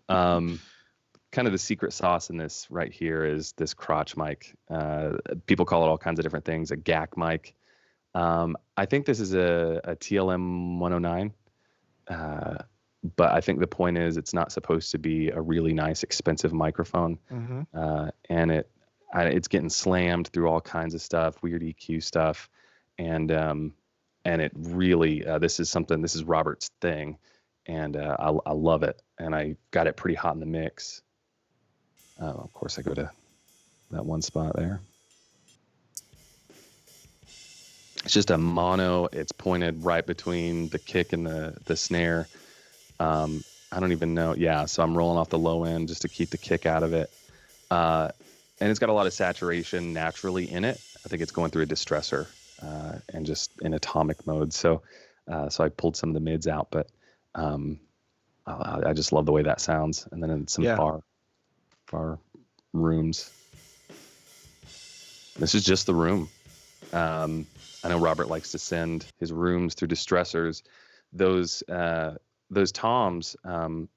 Kind of the secret sauce in this right here is this crotch mic. People call it all kinds of different things, a GAC mic. I think this is a TLM 109, but I think the point is it's not supposed to be a really nice, expensive microphone, and it's getting slammed through all kinds of stuff, weird EQ stuff, and it really this is Robert's thing, and I love it, and I got it pretty hot in the mix. Of course, I go to that one spot there. It's just a mono. It's pointed right between the kick and the snare. I don't even know. Yeah, so I'm rolling off the low end just to keep the kick out of it. And it's got a lot of saturation naturally in it. I think it's going through a distressor and just in atomic mode. So I pulled some of the mids out, but I just love the way that sounds. And then in some far rooms. This is just the room. I know Robert likes to send his rooms through distressors. Those toms, and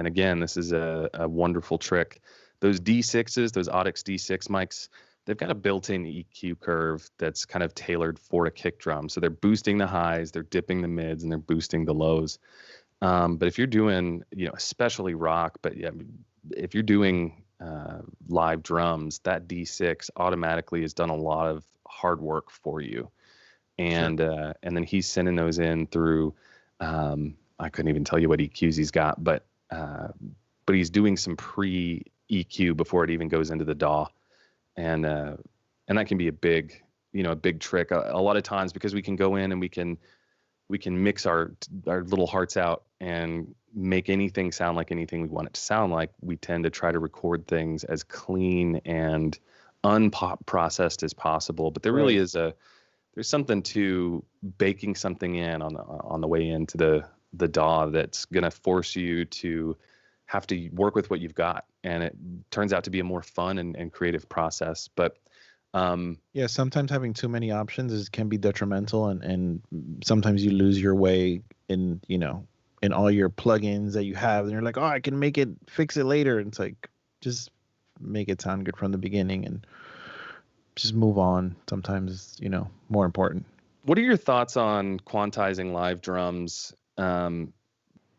again, this is a wonderful trick. Those D6s, those Audix D6 mics, they've got a built-in EQ curve that's kind of tailored for a kick drum. So they're boosting the highs, they're dipping the mids, and they're boosting the lows. But if you're doing, especially rock, but yeah, if you're doing live drums, that D6 automatically has done a lot of hard work for you, and then he's sending those in through I couldn't even tell you what EQs he's got, but he's doing some pre EQ before it even goes into the DAW, and that can be a big trick a lot of times, because we can go in and we can mix our little hearts out and make anything sound like anything we want it to sound like. We tend to try to record things as clean and unprocessed as possible. But there really is there's something to baking something in on the way into the DAW that's going to force you to have to work with what you've got, and it turns out to be a more fun and creative process. But yeah, sometimes having too many options can be detrimental, and sometimes you lose your way in in all your plugins that you have, and you're like, oh, I can fix it later, and it's like, just make it sound good from the beginning and just move on. Sometimes it's more important. What are your thoughts on quantizing live drums,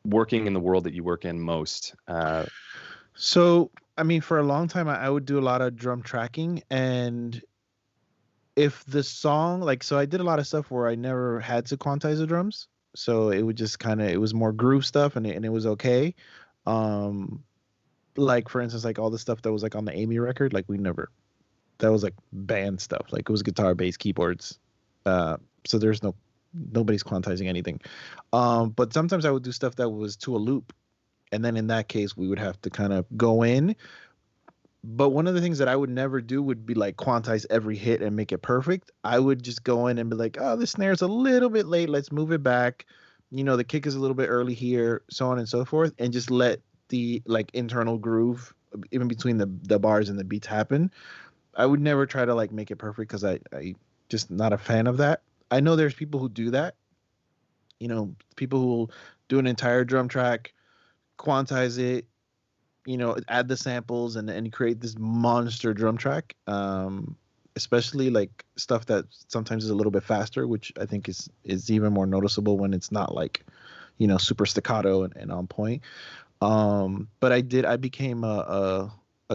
working in the world that you work in most? So, I mean, for a long time, I would do a lot of drum tracking, and if the song, so I did a lot of stuff where I never had to quantize the drums, so it would just it was more groove stuff, and it was okay. Like for instance, like all the stuff that was like on the Amy record, like that was like band stuff, like it was guitar, bass, keyboards. So there's nobody's quantizing anything. But sometimes I would do stuff that was to a loop, and then in that case we would have to kind of go in. But one of the things that I would never do would be like quantize every hit and make it perfect. I would just go in and be like, oh, the snare's a little bit late, let's move it back. The kick is a little bit early here, so on and so forth, and just let the like internal groove even between the bars and the beats happen. I would never try to like make it perfect, because I just not a fan of that. I know there's people who do that. People who will do an entire drum track, quantize it, add the samples and create this monster drum track. Especially like stuff that sometimes is a little bit faster, which I think is even more noticeable when it's not like, super staccato and on point. But I became a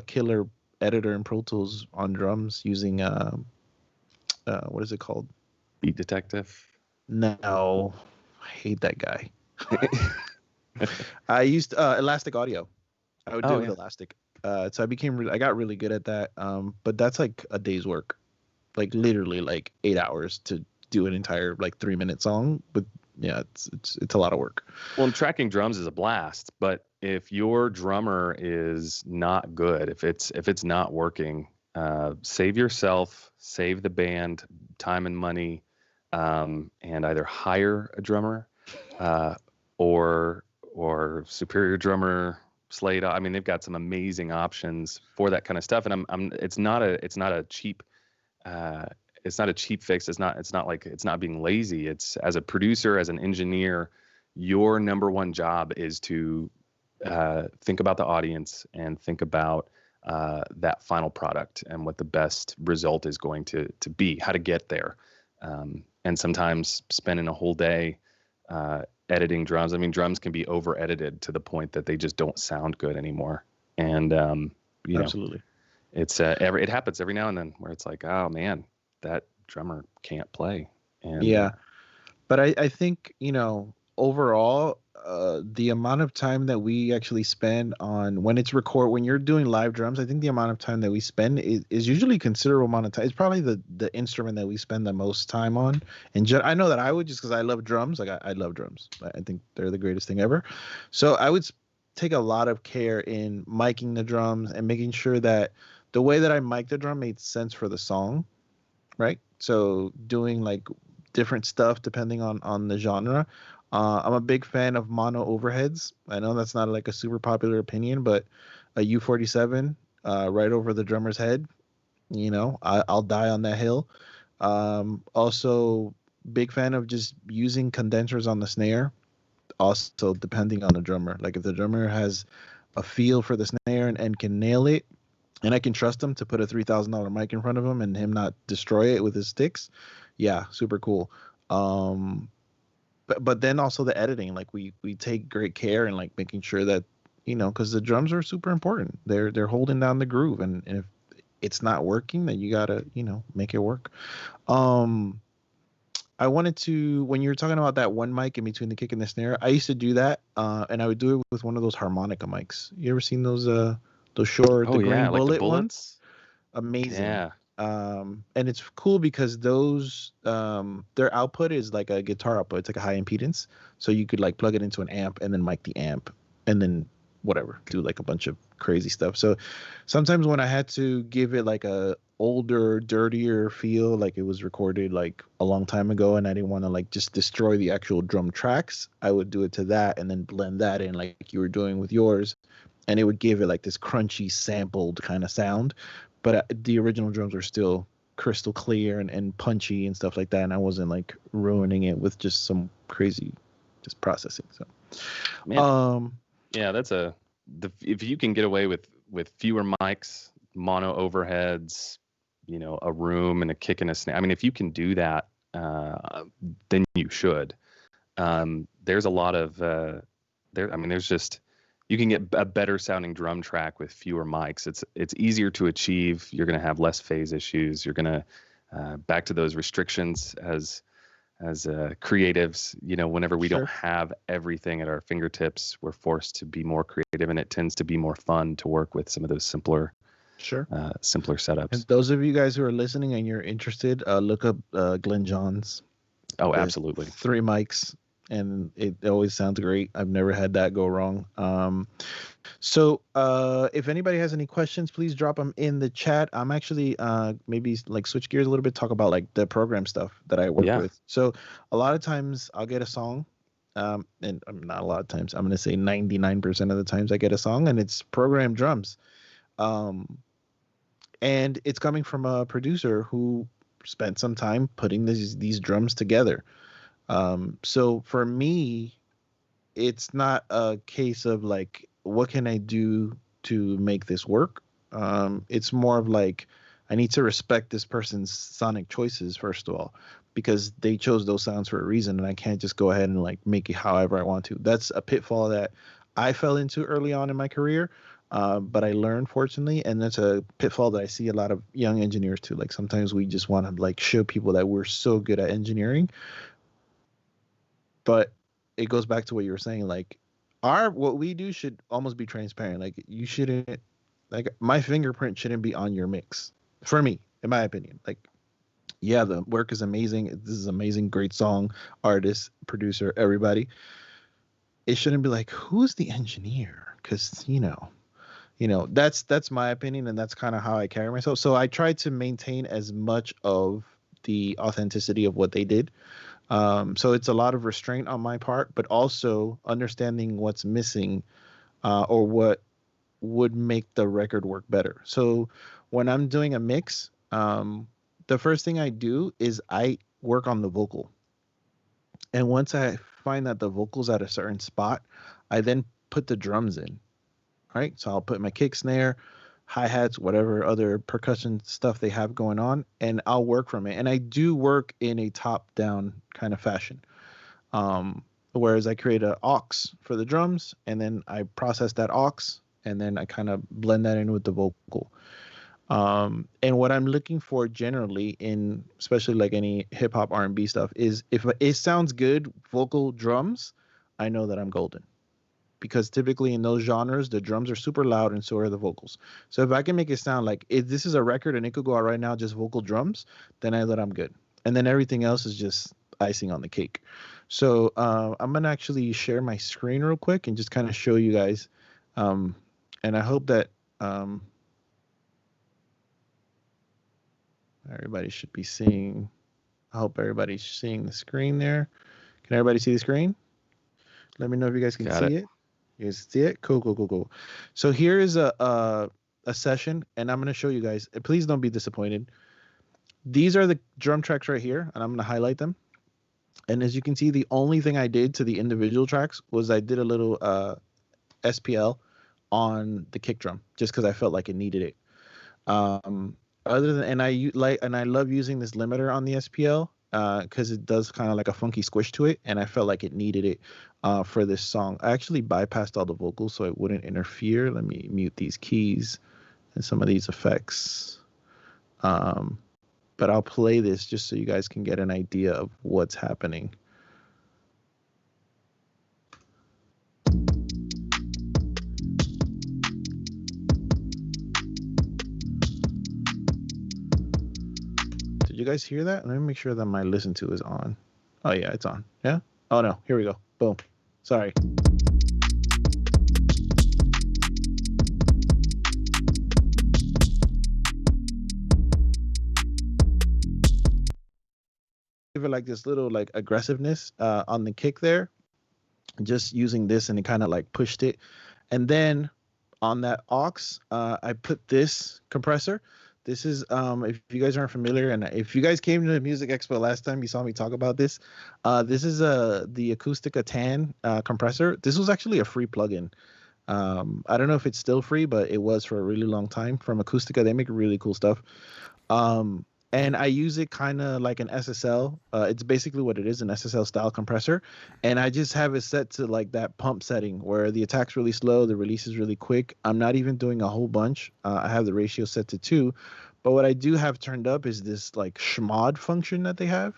killer editor in Pro Tools on drums using what is it called? Beat Detective? No, I hate that guy. I used Elastic Audio. I would do it with Elastic. So I got really good at that. But that's like a day's work, like literally like 8 hours to do an entire like 3-minute song. But yeah, it's a lot of work. Well, and tracking drums is a blast, but if your drummer is not good, if it's not working, save yourself, save the band time and money, and either hire a drummer, or Superior Drummer, Slate. I mean, they've got some amazing options for that kind of stuff. And it's not a cheap fix. It's not like it's not being lazy. It's, as a producer, as an engineer, your number one job is to think about the audience and think about that final product and what the best result is going to be, how to get there. And sometimes spending a whole day editing drums. I mean, drums can be over edited to the point that they just don't sound good anymore. And Absolutely, it's it happens every now and then where it's like, oh man, that drummer can't play. And yeah. But I think, overall, the amount of time that we actually spend on when you're doing live drums, I think the amount of time that we spend is usually a considerable amount of time. It's probably the instrument that we spend the most time on. And I know that I would, just because I love drums. Like I love drums. I think they're the greatest thing ever. So I would take a lot of care in miking the drums and making sure that the way that I mic the drum made sense for the song, right? So doing like different stuff depending on the genre. I'm a big fan of mono overheads. I know that's not like a super popular opinion, but a U47 right over the drummer's head, I'll die on that hill. Also, big fan of just using condensers on the snare. Also, depending on the drummer. Like if the drummer has a feel for the snare and can nail it, and I can trust him to put a $3,000 mic in front of him and him not destroy it with his sticks, yeah, super cool. But then also the editing, like we take great care in like making sure that, because the drums are super important. They're holding down the groove, and if it's not working, then you gotta, make it work. I wanted to, when you were talking about that one mic in between the kick and the snare, I used to do that, and I would do it with one of those harmonica mics. You ever seen those short, the green like the bullet bullets? ones? Amazing. Yeah. And it's cool because those their output is like a guitar output. It's like a high impedance, so you could like plug it into an amp and then mic the amp and then whatever, do like a bunch of crazy stuff. So sometimes when I had to give it like a older, dirtier feel, like it was recorded like a long time ago, and I didn't want to like just destroy the actual drum tracks, I would do it to that and then blend that in like you were doing with yours, and it would give it like this crunchy sampled kind of sound. But the original drums are still crystal clear and punchy and stuff like that, and I wasn't like ruining it with just some crazy just processing. So Man, yeah, if you can get away with fewer mics, mono overheads, a room and a kick and a snare. I mean, if you can do that, then you should. There's a lot of there's just, you can get a better sounding drum track with fewer mics. It's easier to achieve. You're going to have less phase issues. You're going to back to those restrictions as creatives. Whenever we don't have everything at our fingertips, we're forced to be more creative, and it tends to be more fun to work with some of those simpler setups. And those of you guys who are listening and you're interested, look up Glenn Johns. Oh, absolutely. 3 mics, and it always sounds great. I've never had that go wrong. So if anybody has any questions, please drop them in the chat. I'm actually maybe like switch gears a little bit, talk about like the program stuff that I work with. So a lot of times I'll get a song, and not a lot of times, I'm going to say 99% of the times I get a song and it's programmed drums. And it's coming from a producer who spent some time putting these drums together. So for me, it's not a case of like, what can I do to make this work? It's more of like, I need to respect this person's sonic choices, first of all, because they chose those sounds for a reason, and I can't just go ahead and like make it however I want to. That's a pitfall that I fell into early on in my career. But I learned, fortunately, and that's a pitfall that I see a lot of young engineers too. Like sometimes we just want to like show people that we're so good at engineering, but it goes back to what you were saying. Like what we do should almost be transparent. Like you shouldn't, like my fingerprint shouldn't be on your mix. For me, in my opinion, like yeah, the work is amazing. This is amazing, great song, artist, producer, everybody. It shouldn't be like, who's the engineer? Because that's my opinion, and that's kind of how I carry myself. So I try to maintain as much of the authenticity of what they did. So it's a lot of restraint on my part, but also understanding what's missing, or what would make the record work better. So when I'm doing a mix, the first thing I do is I work on the vocal. And once I find that the vocal's at a certain spot, I then put the drums in. Right, so I'll put my kick, snare, hi-hats, whatever other percussion stuff they have going on, and I'll work from it. And I do work in a top-down kind of fashion. Whereas I create an aux for the drums, and then I process that aux, and then I kind of blend that in with the vocal. And what I'm looking for generally in, especially like any hip-hop R&B stuff, is if it sounds good, vocal drums, I know that I'm golden. Because typically in those genres, the drums are super loud and so are the vocals. So if I can make it sound like if this is a record and it could go out right now, just vocal drums, then I know that I'm good. And then everything else is just icing on the cake. So I'm going to actually share my screen real quick and just kind of show you guys. And I hope that everybody should be seeing. I hope everybody's seeing the screen there. Can everybody see the screen? Let me know if you guys can see it. You guys see it? Cool. So here is a session, and I'm going to show you guys. Please don't be disappointed. These are the drum tracks right here, and I'm going to highlight them. And as you can see, the only thing I did to the individual tracks was I did a little SPL on the kick drum, just because I felt like it needed it. Other than, I love using this limiter on the SPL. Because it does kind of like a funky squish to it, and I felt like it needed it for this song. I actually bypassed all the vocals so it wouldn't interfere. Let me mute these keys and some of these effects. But I'll play this just so you guys can get an idea of what's happening. You guys hear that? Let me make sure that my listen to is on. Oh yeah, it's on. Yeah? Oh no, here we go. Boom. Sorry. give it like this little like aggressiveness on the kick there, just using this, and it kind of like pushed it. And then on that aux, I put this compressor. This is if you guys aren't familiar, and if you guys came to the Music Expo last time, you saw me talk about this. This is the Acoustica Tan compressor. This was actually a free plugin. I don't know if it's still free, but it was for a really long time from Acoustica. They make really cool stuff. And I use it kind of like an SSL. It's basically what it is, an SSL style compressor. And I just have it set to like that pump setting where the attack's really slow, the release is really quick. I'm not even doing a whole bunch. I have the ratio set to 2. But what I do have turned up is this like schmod function that they have,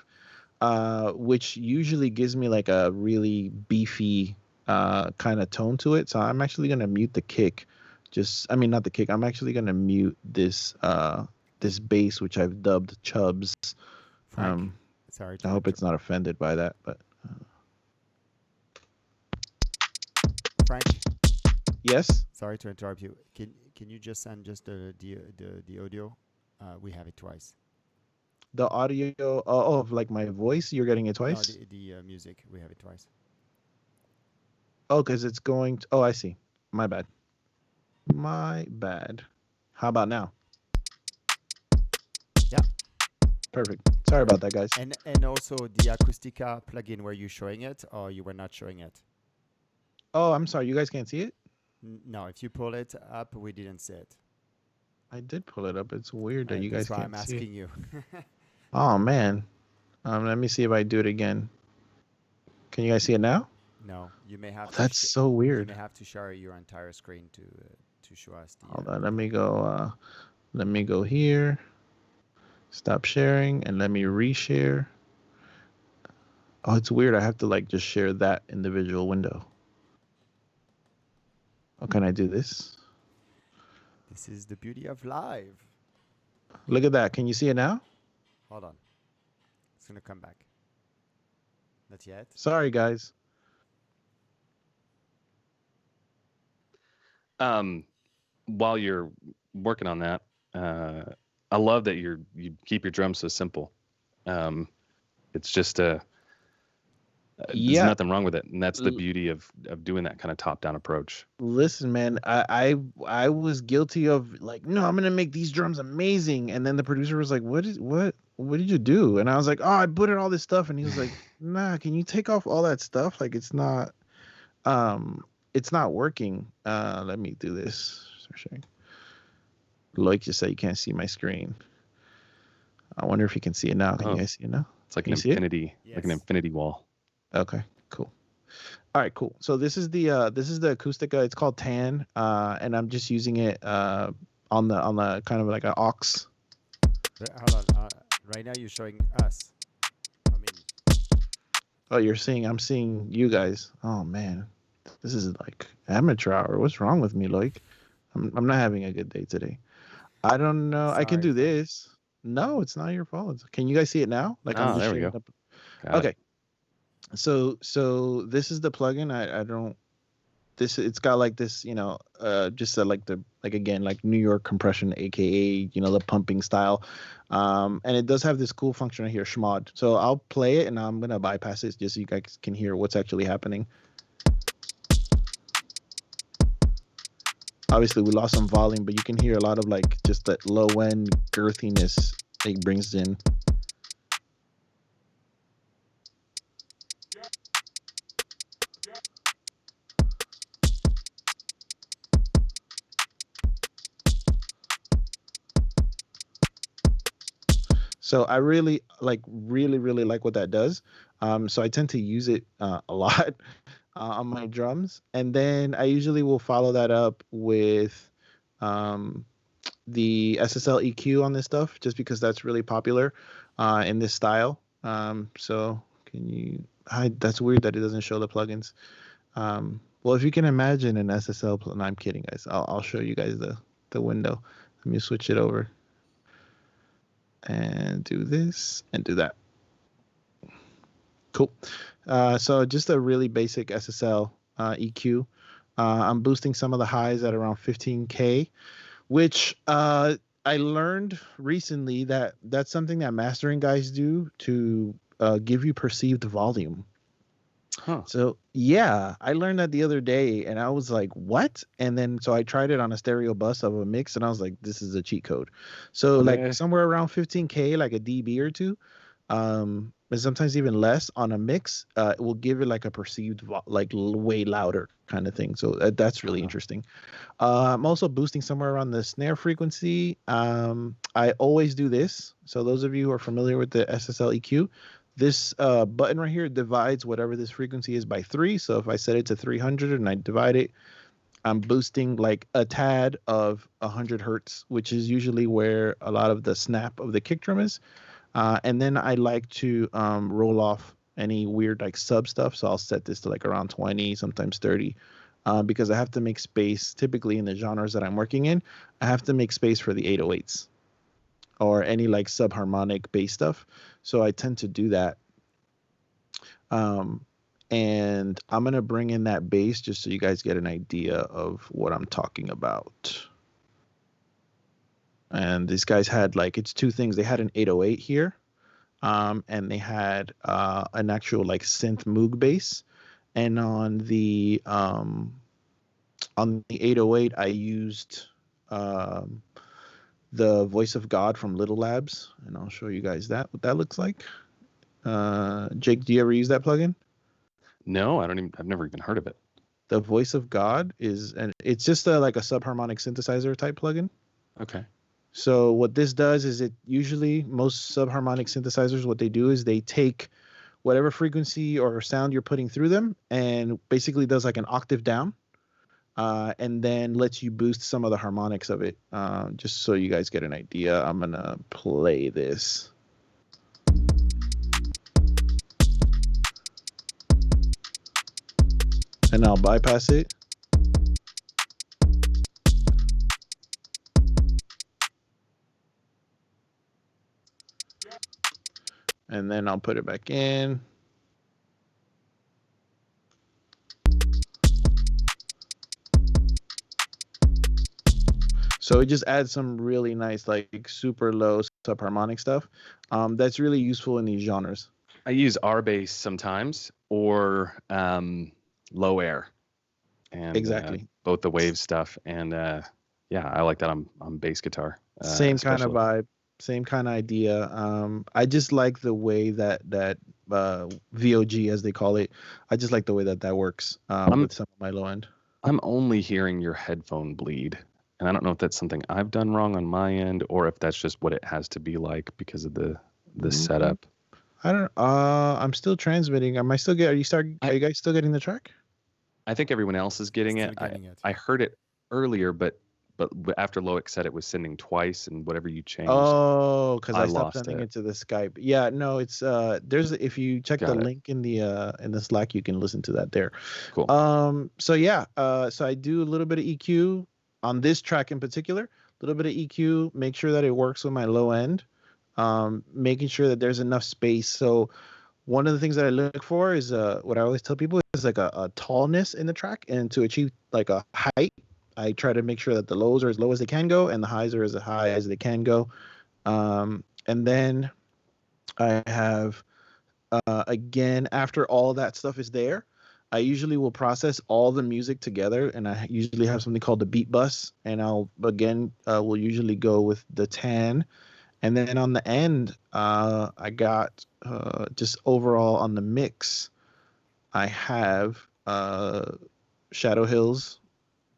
which usually gives me like a really beefy kind of tone to it. So I'm actually going to mute the kick. Not the kick. I'm actually going to mute this this bass, which I've dubbed Chubs. Frank, sorry. I hope it's not offended by that, but Frank. Yes. Sorry to interrupt you. Can you just send just the audio? We have it twice. The audio of like my voice, you're getting it twice? No, the music, we have it twice. Oh, because it's going to, I see. My bad. How about now? Yeah. Perfect. Sorry about that, guys. And also the Acoustica plugin, were you showing it or you were not showing it? Oh, I'm sorry. You guys can't see it? No, if you pull it up, we didn't see it. I did pull it up. It's weird that you guys can't see it. That's why I'm asking you. Oh, man. Let me see if I do it again. Can you guys see it now? No, you may have. That's so weird. You may have to share your entire screen to show us. Hold on, let me go. Let me go here. Stop sharing and let me reshare. Oh, it's weird. I have to like just share that individual window. How can I do this? This is the beauty of live. Look at that. Can you see it now? Hold on. It's gonna come back. Not yet. Sorry, guys. While you're working on that, I love that you keep your drums so simple. It's just there's nothing wrong with it, and that's the beauty of doing that kind of top-down approach. Listen, man, I was guilty of like, no, I'm gonna make these drums amazing, and then the producer was like, what did you do? And I was like, oh, I put in all this stuff, and he was like, nah, can you take off all that stuff? Like it's not working. Let me do this. Start sharing. Like you said, you can't see my screen. I wonder if you can see it now. Can you guys see it now? It's like an infinity, like an infinity wall. Okay, cool. All right, cool. So this is the Acoustica. It's called Tan, and I'm just using it on the kind of like an aux. Hold on. Right now you're showing us. I mean. Oh, I'm seeing you guys. Oh man, this is like amateur hour. What's wrong with me, like? I'm not having a good day today. I don't know. Sorry. I can do this. No, it's not your fault. Can you guys see it now? Like I'm just there we go. Up. Okay. So this is the plugin. I don't. It's got like this, just like New York compression, aka the pumping style, and it does have this cool function right here, schmod. So I'll play it and I'm gonna bypass it just so you guys can hear what's actually happening. Obviously, we lost some volume, but you can hear a lot of like just that low end girthiness it brings in. So I really like what that does. So I tend to use it a lot on my drums, and then I usually will follow that up with the Ssl EQ on this stuff, just because that's really popular in this style. So can you? That's weird that it doesn't show the plugins. Well, if you can imagine an SSL, no, I'm kidding, guys. I'll show you guys the window. Let me switch it over. And do this and do that. Cool. So just a really basic SSL EQ. I'm boosting some of the highs at around 15K, which I learned recently that that's something that mastering guys do to give you perceived volume. Huh. So yeah, I learned that the other day, and I was like, "What?" And then so I tried it on a stereo bus of a mix, and I was like, "This is a cheat code." So like Okay. somewhere around 15K, like a dB or two, and sometimes even less on a mix, it will give it like a perceived way louder kind of thing. So that's really interesting. I'm also boosting somewhere around the snare frequency. I always do this. So those of you who are familiar with the Ssl Eq, this button right here divides whatever this frequency is by 3. So if I set it to 300 and I divide it, I'm boosting like a tad of 100 hertz, which is usually where a lot of the snap of the kick drum is. And then I like to roll off any weird like sub stuff. So I'll set this to like around 20, sometimes 30, because I have to make space. Typically in the genres that I'm working in, I have to make space for the 808s or any like subharmonic bass stuff. So I tend to do that. And I'm going to bring in that bass just so you guys get an idea of what I'm talking about. And these guys had like, it's two things. They had an 808 here, and they had an actual like synth Moog bass. And on the 808, I used the Voice of God from Little Labs, and I'll show you guys what that looks like. Jake, do you ever use that plugin? No, I've never even heard of it. The Voice of God it's just like a subharmonic synthesizer type plugin. Okay. So what this does is most subharmonic synthesizers, what they do is they take whatever frequency or sound you're putting through them and basically does like an octave down, and then lets you boost some of the harmonics of it. Just so you guys get an idea, I'm going to play this. And I'll bypass it. And then I'll put it back in. So it just adds some really nice, like super low subharmonic stuff. That's really useful in these genres. I use R bass sometimes or low air, and Exactly. both the wave stuff and yeah, I like that on bass guitar. Same kind of especially. vibe, same kind of idea. I just like the way that VOG, as they call it, I just like the way that works with some of my low end. I'm only hearing your headphone bleed, and I don't know if that's something I've done wrong on my end or if that's just what it has to be like because of the setup. I don't. I'm still transmitting. Are you guys still getting the track? I think everyone else is getting Still it. getting it. I heard it earlier, but after Loic said it was sending twice, and whatever you changed. Oh, because I stopped lost sending it. it to the Skype. Yeah, no, it's if you check the link in the Slack, you can listen to that there. Cool. So yeah, so I do a little bit of EQ on this track in particular. A little bit of EQ, make sure that it works with my low end. Making sure that there's enough space. So one of the things that I look for is what I always tell people is like a tallness in the track, and to achieve like a height, I try to make sure that the lows are as low as they can go and the highs are as high as they can go. And then I have again, after all that stuff is there, I usually will process all the music together, and I usually have something called the beat bus, and I'll will usually go with the 10. And then on the end, I got just overall on the mix, I have Shadow Hills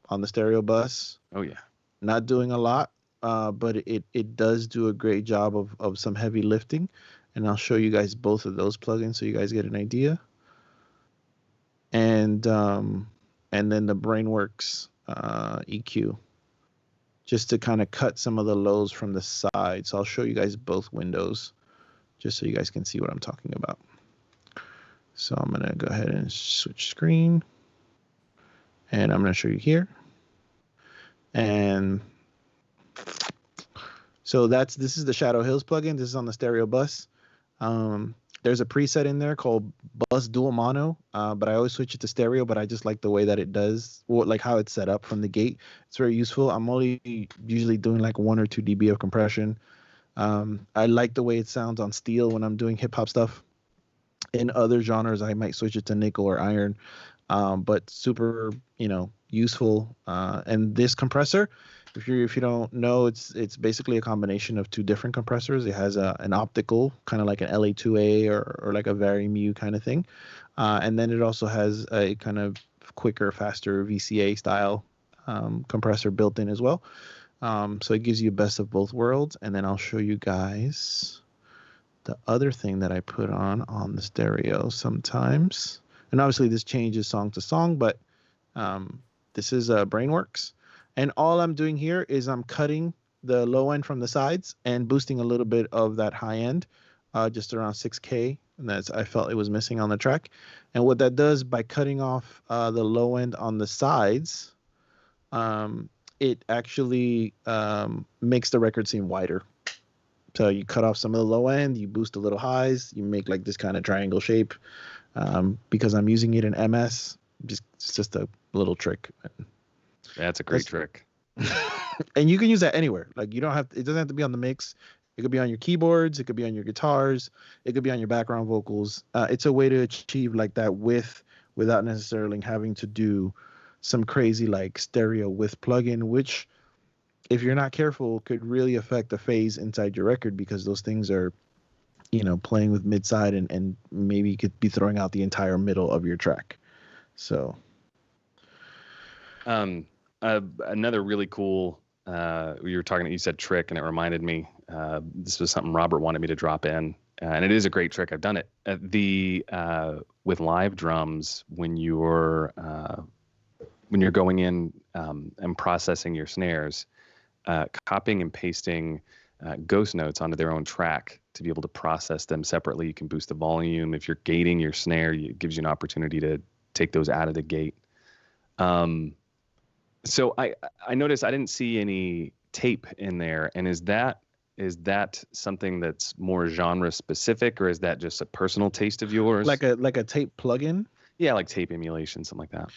on the stereo bus. Oh yeah. Not doing a lot, but it does do a great job of some heavy lifting. And I'll show you guys both of those plugins so you guys get an idea. And then the Brainworks EQ, just to kind of cut some of the lows from the side. So I'll show you guys both windows just so you guys can see what I'm talking about. So I'm going to go ahead and switch screen. And I'm going to show you here. And so this is the Shadow Hills plugin. This is on the stereo bus. There's a preset in there called Bus Dual Mono, but I always switch it to stereo, but I just like the way that it does, like how it's set up from the gate. It's very useful. I'm only usually doing like 1 or 2 dB of compression. I like the way it sounds on steel when I'm doing hip hop stuff. In other genres, I might switch it to nickel or iron, but super, useful. And this compressor, if you don't know, it's basically a combination of two different compressors. It has an optical, kind of like an LA2A or like a Vari-Mu kind of thing, and then it also has a kind of quicker, faster VCA style compressor built in as well. So it gives you best of both worlds. And then I'll show you guys the other thing that I put on the stereo sometimes. And obviously this changes song to song, but this is Brainworks. And all I'm doing here is I'm cutting the low end from the sides and boosting a little bit of that high end, just around 6K. And I felt it was missing on the track. And what that does by cutting off the low end on the sides, it actually makes the record seem wider. So you cut off some of the low end, you boost a little highs, you make like this kind of triangle shape. Because I'm using it in MS, it's just a little trick. That's a great trick. And you can use that anywhere. Like it doesn't have to be on the mix. It could be on your keyboards. It could be on your guitars. It could be on your background vocals. It's a way to achieve like that without necessarily having to do some crazy like stereo with plugin, which if you're not careful could really affect the phase inside your record, because those things are, playing with mid side and maybe you could be throwing out the entire middle of your track. So another really cool, you said trick, and it reminded me, this was something Robert wanted me to drop in, and it is a great trick. I've done it with live drums when you're going in and processing your snares, copying and pasting ghost notes onto their own track to be able to process them separately. You can boost the volume. If you're gating your snare, it gives you an opportunity to take those out of the gate. So I noticed I didn't see any tape in there. And is that something that's more genre specific, or is that just a personal taste of yours? Like a tape plugin? Yeah, like tape emulation, something like that.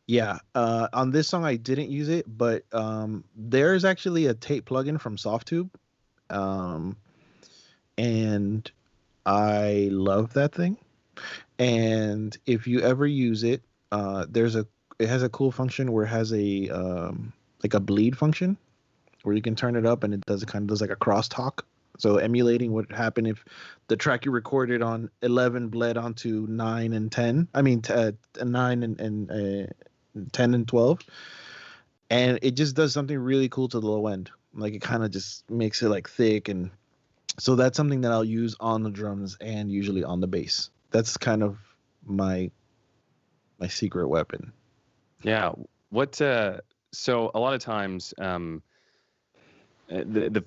Yeah. On this song I didn't use it, but there's actually a tape plugin from SoftTube. And I love that thing. And if you ever use it, it has a cool function where it has a like a bleed function where you can turn it up and it does like a crosstalk. So emulating what happened if the track you recorded on 11 bled onto 9 and 10. I mean 9 and 10 and 12. And it just does something really cool to the low end. Like it kind of just makes it like thick, and so that's something that I'll use on the drums and usually on the bass. That's kind of my secret weapon. Yeah. So a lot of times, the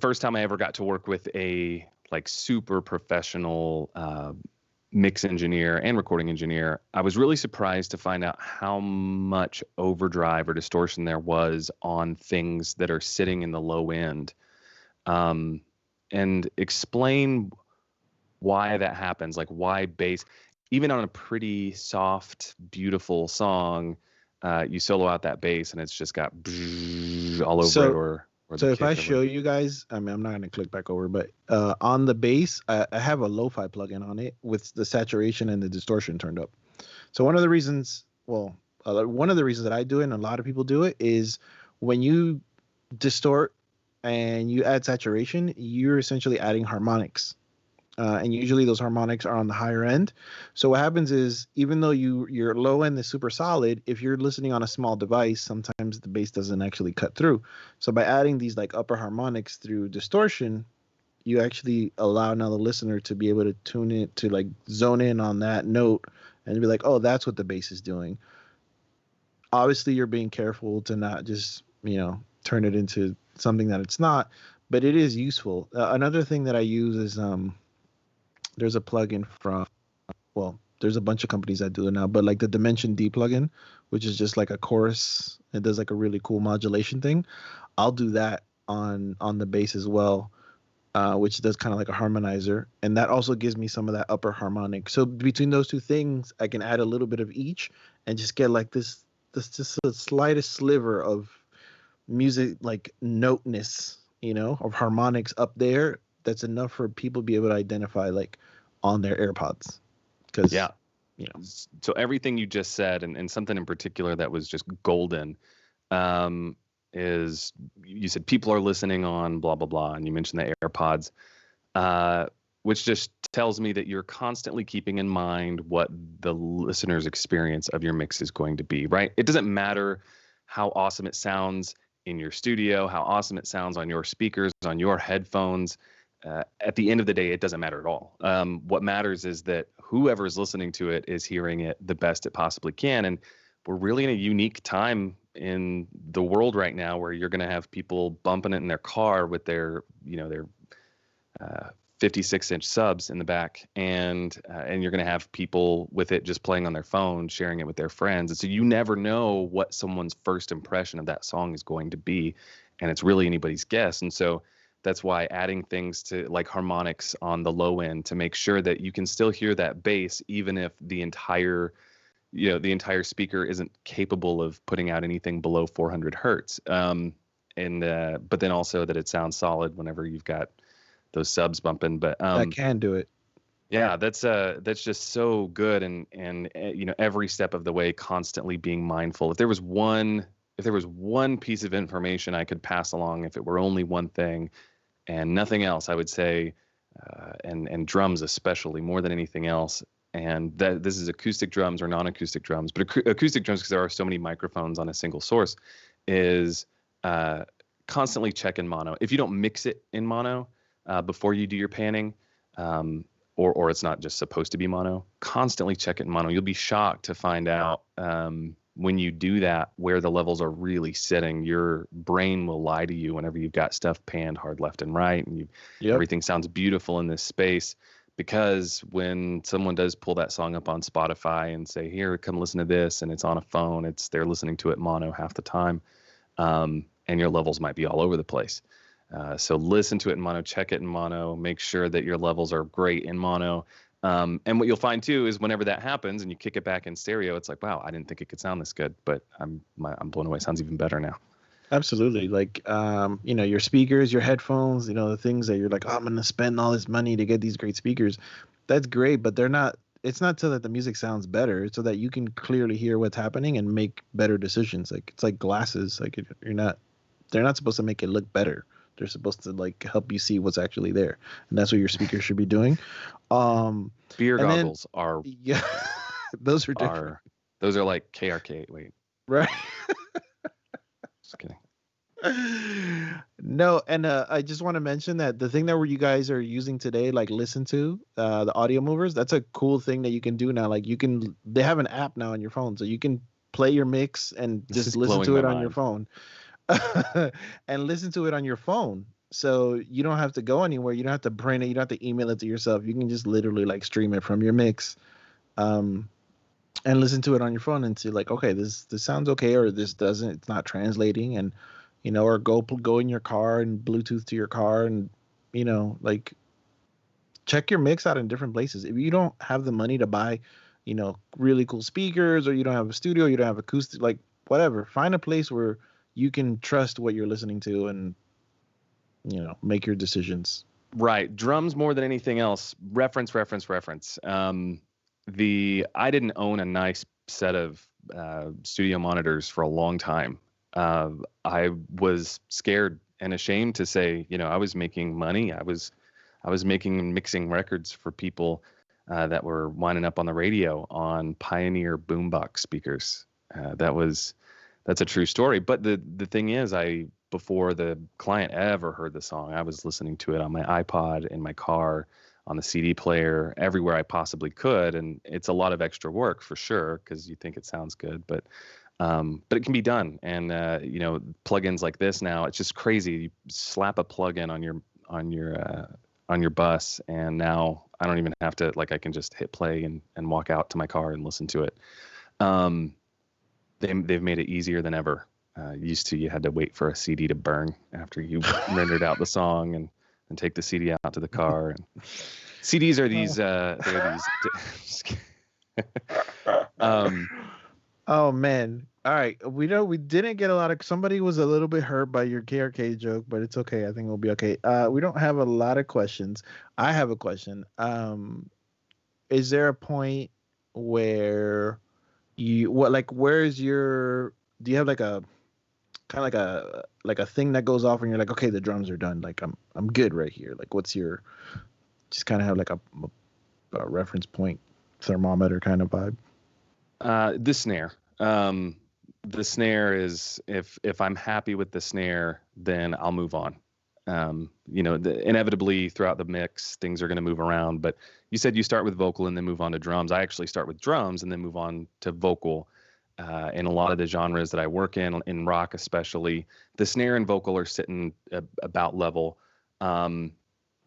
first time I ever got to work with a like super professional mix engineer and recording engineer, I was really surprised to find out how much overdrive or distortion there was on things that are sitting in the low end. And explain why that happens, like why bass, even on a pretty soft, beautiful song, you solo out that bass and it's just got all over it, or so if I show you guys, I mean, I'm not going to click back over, but on the bass, I have a lo-fi plugin on it with the saturation and the distortion turned up. So one of the reasons that I do it and a lot of people do it is when you distort and you add saturation, you're essentially adding harmonics. And usually those harmonics are on the higher end. So what happens is, even though your low end is super solid, if you're listening on a small device, sometimes the bass doesn't actually cut through. So by adding these like upper harmonics through distortion, you actually allow now the listener to be able to tune it, to like zone in on that note and be like, oh, that's what the bass is doing. Obviously, you're being careful to not just, turn it into something that it's not, but it is useful. Another thing that I use is there's a plugin from, there's a bunch of companies that do it now, but like the Dimension D plugin, which is just like a chorus, it does like a really cool modulation thing. I'll do that on the bass as well, which does kind of like a harmonizer, and that also gives me some of that upper harmonic. So between those two things, I can add a little bit of each and just get like this just the slightest sliver of music, like noteness, of harmonics up there. That's enough for people to be able to identify like on their AirPods. because Yeah. you know. So everything you just said, and something in particular that was just golden, um, is you said people are listening on blah blah blah, and you mentioned the AirPods, uh, which just tells me that you're constantly keeping in mind what the listener's experience of your mix is going to be. Right? It doesn't matter how awesome it sounds in your studio, how awesome it sounds on your speakers, on your headphones. At the end of the day, it doesn't matter at all. What matters is that whoever is listening to it is hearing it the best it possibly can. And we're really in a unique time in the world right now where you're going to have people bumping it in their car with their, their 56-inch subs in the back, and you're going to have people with it just playing on their phone, sharing it with their friends. And so you never know what someone's first impression of that song is going to be, and it's really anybody's guess. And so that's why adding things to like harmonics on the low end to make sure that you can still hear that bass, even if the entire speaker isn't capable of putting out anything below 400 hertz. But then also that it sounds solid whenever you've got those subs bumping. But That can do it. yeah, that's just so good. And every step of the way, constantly being mindful. If there was one piece of information I could pass along, if it were only one thing and nothing else, I would say, and drums especially more than anything else, and that this is acoustic drums or non-acoustic drums, but acoustic drums, because there are so many microphones on a single source, is constantly check in mono. If you don't mix it in mono before you do your panning, or it's not just supposed to be mono, constantly check it in mono. You'll be shocked to find out when you do that where the levels are really sitting. Your brain will lie to you whenever you've got stuff panned hard left and right, and everything sounds beautiful in this space. Because when someone does pull that song up on Spotify and say, "Here, come listen to this," and it's on a phone, they're listening to it mono half the time, and your levels might be all over the place. So listen to it in mono, check it in mono, make sure that your levels are great in mono. And what you'll find too is whenever that happens and you kick it back in stereo, it's like, wow, I didn't think it could sound this good, but I'm blown away. It sounds even better now. Absolutely. Like, your speakers, your headphones, the things that you're like, oh, I'm going to spend all this money to get these great speakers. That's great, but it's not so that the music sounds better. It's so that you can clearly hear what's happening and make better decisions. Like, it's like glasses. Like, they're not supposed to make it look better. They're supposed to like help you see what's actually there. And that's what your speakers should be doing. Beer goggles are, yeah, those are different. Those are like KRK. Wait. Right. Just kidding. No, and I just want to mention that the thing that you guys are using today, like listen to the audio movers, that's a cool thing that you can do now. Like they have an app now on your phone, so you can play your mix and just listen to it on your phone. And listen to it on your phone, so you don't have to go anywhere. You don't have to print it. You don't have to email it to yourself. You can just literally like stream it from your mix, and listen to it on your phone and see like, okay, this sounds okay, or this doesn't. It's not translating, and or go in your car and Bluetooth to your car, and like check your mix out in different places. If you don't have the money to buy, really cool speakers, or you don't have a studio, you don't have acoustic, like whatever, find a place where you can trust what you're listening to and, make your decisions. Right. Drums more than anything else. Reference. I didn't own a nice set of studio monitors for a long time. I was scared and ashamed to say, I was making money. I was making and mixing records for people that were winding up on the radio on Pioneer boombox speakers. That's a true story. But the thing is, before the client ever heard the song, I was listening to it on my iPod, in my car, on the CD player, everywhere I possibly could. And it's a lot of extra work for sure, because you think it sounds good, but it can be done. And plugins like this now, it's just crazy. You slap a plugin on your bus, and now I don't even have to, like, I can just hit play and walk out to my car and listen to it. They've made it easier than ever. Used to, you had to wait for a CD to burn after you rendered out the song and take the CD out to the car. And CDs are these. Oh man! All right, we didn't get a lot of. Somebody was a little bit hurt by your KRK joke, but it's okay. I think we'll be okay. We don't have a lot of questions. I have a question. a point where where's your, do you have like a kind of like a thing that goes off and you're like, okay, the drums are done, like I'm good right here, like what's your, just kind of have like a reference point, thermometer kind of vibe? The snare. The snare is, if I'm happy with the snare, then I'll move on. Inevitably throughout the mix, things are going to move around. But you said you start with vocal and then move on to drums. I actually start with drums and then move on to vocal. In a lot of the genres that I work in rock especially, the snare and vocal are sitting about level. Same.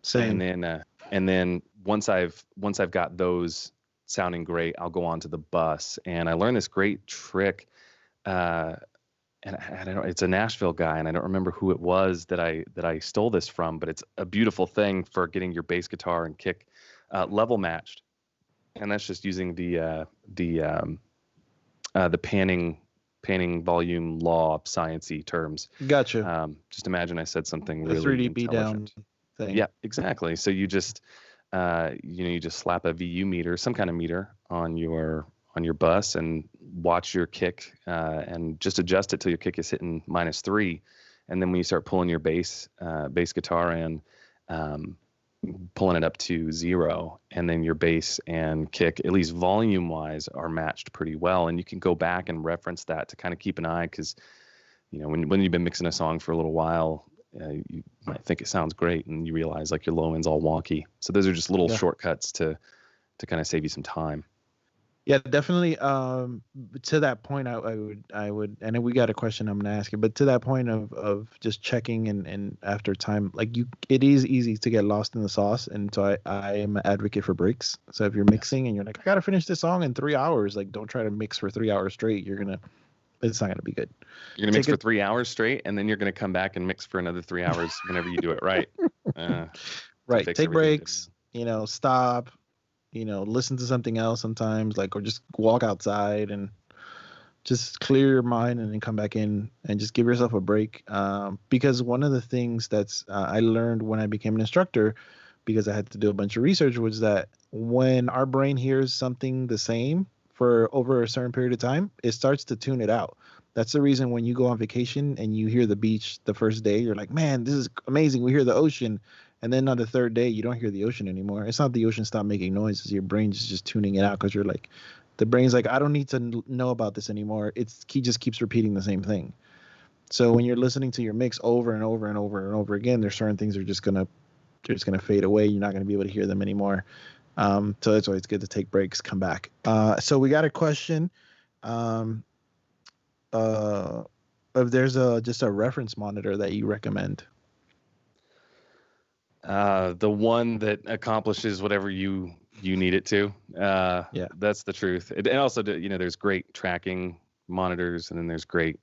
And then once I've got those sounding great, I'll go on to the bus. And I learned this great trick. And I don't know, it's a Nashville guy, and I don't remember who it was that I stole this from, but it's a beautiful thing for getting your bass guitar and kick level matched. And that's just using the panning volume law, sciencey terms. Gotcha. Just imagine I said something The really 3dB down thing. Yeah, exactly. So you just you just slap a VU meter, some kind of meter on your bus, and watch your kick and just adjust it till your kick is hitting -3. And then when you start pulling your bass guitar in, pulling it up to 0, and then your bass and kick, at least volume wise, are matched pretty well. And you can go back and reference that to kind of keep an eye, because when you've been mixing a song for a little while, you might think it sounds great and you realize like your low end's all wonky. So those are just little shortcuts to kind of save you some time. Yeah, definitely. To that point, I would, and we got a question I'm gonna ask you, but to that point of just checking and after time, like it is easy to get lost in the sauce, and so I am an advocate for breaks. So if you're mixing and you're like, I gotta finish this song in 3 hours, like don't try to mix for 3 hours straight. It's not gonna be good. You're gonna mix for 3 hours straight, and then you're gonna come back and mix for another 3 hours whenever you do it right. Right. Take breaks. Stop. Listen to something else sometimes, or just walk outside and just clear your mind and then come back in and just give yourself a break. Because one of the things that's I learned when I became an instructor, because I had to do a bunch of research, was that when our brain hears something the same for over a certain period of time, it starts to tune it out. That's the reason when you go on vacation and you hear the beach the first day, you're like, man, this is amazing. We hear the ocean. And then on the third day, you don't hear the ocean anymore. It's not the ocean stop making noises. Your brain's just tuning it out, because you're like, the brain's like, I don't need to know about this anymore. He just keeps repeating the same thing. So when you're listening to your mix over and over and over and over again, there's certain things that are just gonna fade away. You're not gonna be able to hear them anymore. So that's why it's good to take breaks, come back. So we got a question. If there's just a reference monitor that you recommend. The one that accomplishes whatever you need it to. Yeah, that's the truth. And also, there's great tracking monitors, and then there's great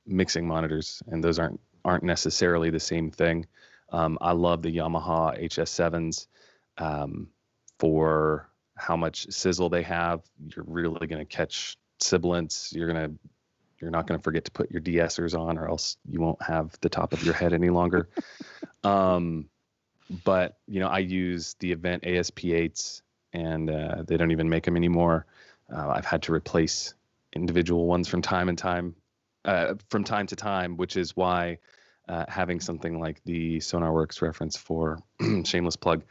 mixing monitors, and those aren't necessarily the same thing. I love the Yamaha HS7s for how much sizzle they have. You're really going to catch sibilance. You're not going to forget to put your de-essers on, or else you won't have the top of your head any longer. But I use the Event ASP8s, and they don't even make them anymore. I've had to replace individual ones from time to time, which is why having something like the SonarWorks reference for shameless plug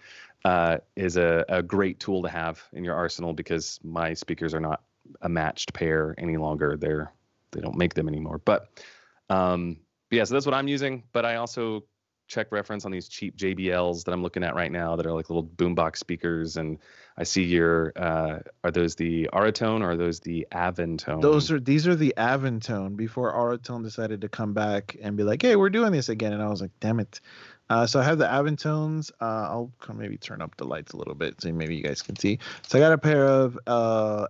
is a great tool to have in your arsenal, because my speakers are not a matched pair any longer. They don't make them anymore. But yeah, so that's what I'm using. But I also check reference on these cheap JBLs that I'm looking at right now that are like little boombox speakers. And I see are those the Aurotone, or are those the Aventone? These are the Aventone, before Aurotone decided to come back and be like, hey, we're doing this again. And I was like, damn it. So I have the Aventones. I'll maybe turn up the lights a little bit so maybe you guys can see. So I got a pair of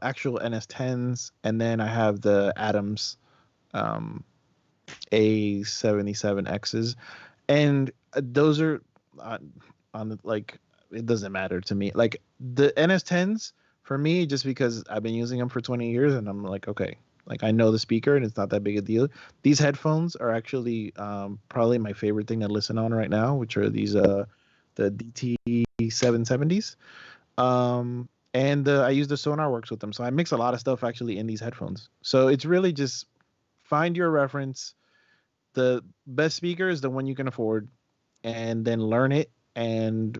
actual NS10s, and then I have the Adams A77Xs. And those are on the, it doesn't matter to me. Like the NS10s for me, just because I've been using them for 20 years, and I'm like, okay, I know the speaker and it's not that big a deal. These headphones are actually probably my favorite thing to listen on right now, which are these the DT770s. and I use the Sonar Works with them. So I mix a lot of stuff actually in these headphones. So it's really just find your reference. The best speaker is the one you can afford, and then learn it and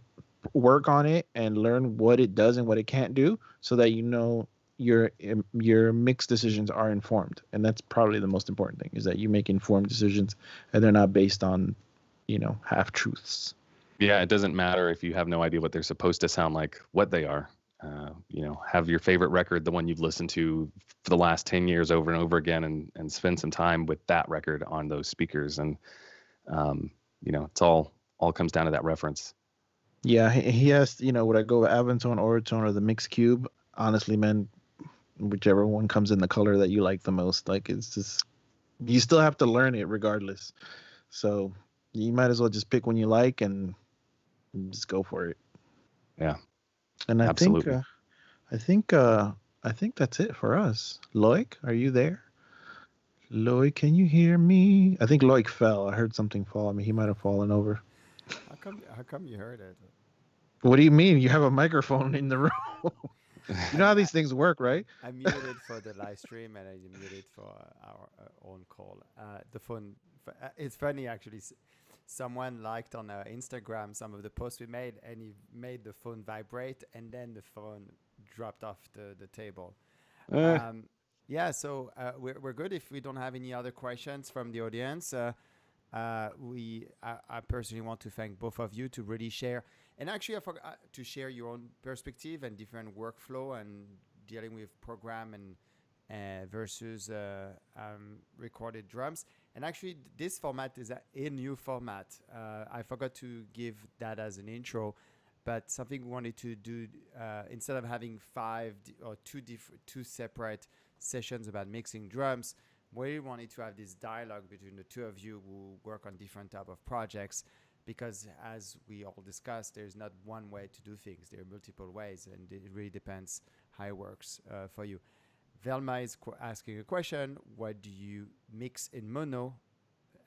work on it and learn what it does and what it can't do, so that you know your mix decisions are informed. And that's probably the most important thing, is that you make informed decisions and they're not based on, half truths. Yeah, it doesn't matter if you have no idea what they're supposed to sound like, what they are. Have your favorite record, the one you've listened to for the last 10 years over and over again, and spend some time with that record on those speakers. And, it's all comes down to that reference. Yeah, he has, would I go with Avantone, Oratone, or the Mix Cube? Honestly, man, whichever one comes in the color that you like the most. Like, it's just, you still have to learn it regardless. So you might as well just pick one you like and just go for it. Yeah. And absolutely. I think that's it for us. Loic, are you there? Loic, can you hear me? I think Loic fell. I heard something fall. I mean, he might have fallen over. How come you heard it? What do you mean? You have a microphone in the room. You know how these things work, right? I muted for the live stream and I muted for our own call. The phone. It's funny actually. Someone liked on Instagram some of the posts we made, and he made the phone vibrate, and then the phone dropped off the table. Yeah, so we're good if we don't have any other questions from the audience. I personally want to thank both of you to really share, and actually I forgot to share your own perspective and different workflow and dealing with program and versus recorded drums. And actually, this format is a new format. I forgot to give that as an intro, but something we wanted to do instead of having two separate sessions about mixing drums, we wanted to have this dialogue between the two of you who work on different type of projects, because as we all discussed, there's not one way to do things. There are multiple ways, and it really depends how it works for you. Velma is asking a question: what do you mix in mono,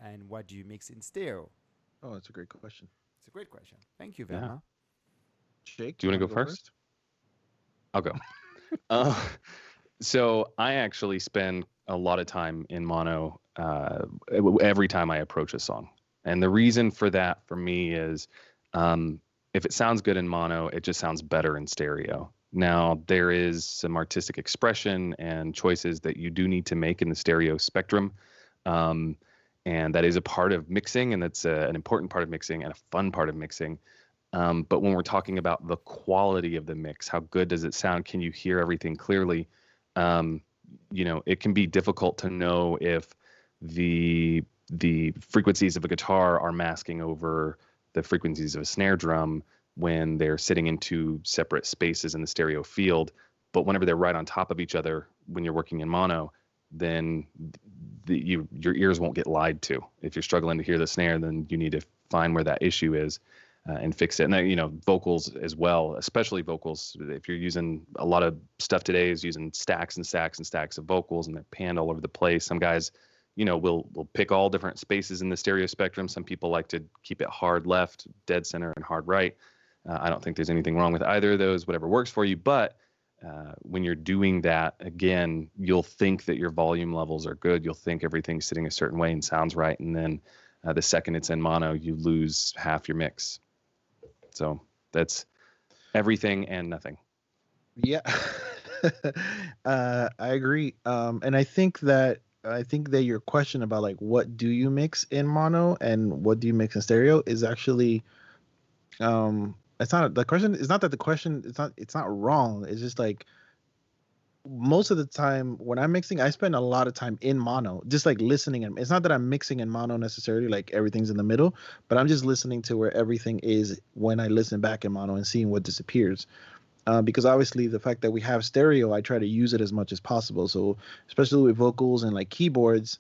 and what do you mix in stereo? Oh, that's a great question. It's a great question. Thank you, Yeah. Velma. Jake, Do you want to go first? I'll go. So I actually spend a lot of time in mono every time I approach a song. And the reason for that for me is if it sounds good in mono, it just sounds better in stereo. Now, there is some artistic expression and choices that you do need to make in the stereo spectrum. And that is a part of mixing, and that's an important part of mixing and a fun part of mixing. But when we're talking about the quality of the mix, how good does it sound? Can you hear everything clearly? It can be difficult to know if the frequencies of a guitar are masking over the frequencies of a snare drum when they're sitting in two separate spaces in the stereo field. But whenever they're right on top of each other, when you're working in mono, then your ears won't get lied to. If you're struggling to hear the snare, then you need to find where that issue is and fix it. And vocals as well, especially vocals. If you're using a lot of stuff today is using stacks and stacks and stacks of vocals, and they're panned all over the place. Some guys, will pick all different spaces in the stereo spectrum. Some people like to keep it hard left, dead center, and hard right. I don't think there's anything wrong with either of those, whatever works for you. But when you're doing that, again, you'll think that your volume levels are good. You'll think everything's sitting a certain way and sounds right. And then the second it's in mono, you lose half your mix. So that's everything and nothing. Yeah, I agree. And I think that your question about like what do you mix in mono and what do you mix in stereo is actually it's not the question. It's not that the question. It's not wrong. It's just like most of the time when I'm mixing, I spend a lot of time in mono, just like listening. And it's not that I'm mixing in mono necessarily, like everything's in the middle, but I'm just listening to where everything is when I listen back in mono and seeing what disappears. Because obviously the fact that we have stereo, I try to use it as much as possible. So especially with vocals and like keyboards,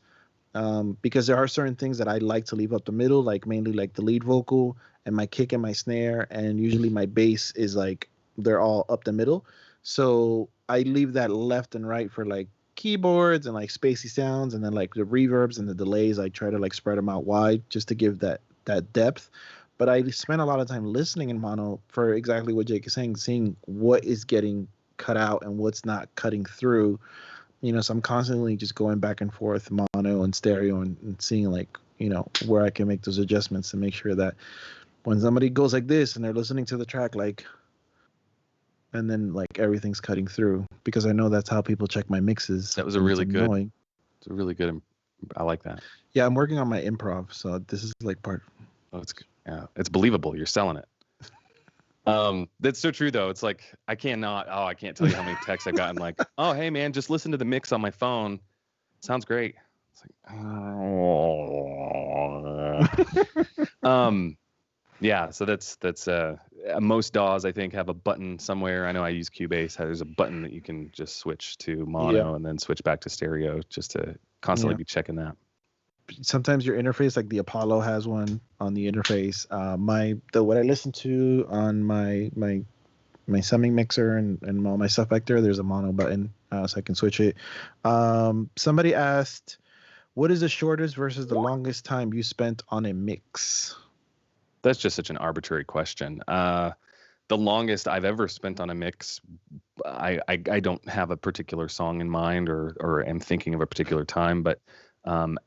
because there are certain things that I like to leave up the middle, like mainly like the lead vocal and my kick and my snare, and usually my bass is like they're all up the middle. So I leave that left and right for like keyboards and like spacey sounds, and then like the reverbs and the delays, I try to like spread them out wide just to give that depth. but I spend a lot of time listening in mono for exactly what Jake is saying, seeing what is getting cut out and what's not cutting through. So I'm constantly just going back and forth mono and stereo and seeing like, where I can make those adjustments to make sure that when somebody goes like this and they're listening to the track, like, and then like everything's cutting through, because I know that's how people check my mixes. That was a really good. It's a really good. I like that. Yeah, I'm working on my improv, so this is like part. Oh, it's good. Yeah, it's believable. You're selling it. That's so true though. It's like I can't tell you how many texts I've gotten like, oh hey man, just listen to the mix on my phone. Sounds great. It's like, oh. Yeah, so that's most DAWs I think have a button somewhere. I know I use Cubase. There's a button that you can just switch to mono and then switch back to stereo, just to constantly be checking that. Sometimes your interface, like the Apollo has one on the interface. What I listen to on my summing mixer and all my stuff back there's a mono button, so I can switch it. Somebody asked, what is the shortest versus the longest time you spent on a mix? That's just such an arbitrary question. The longest I've ever spent on a mix, I don't have a particular song in mind or am thinking of a particular time, but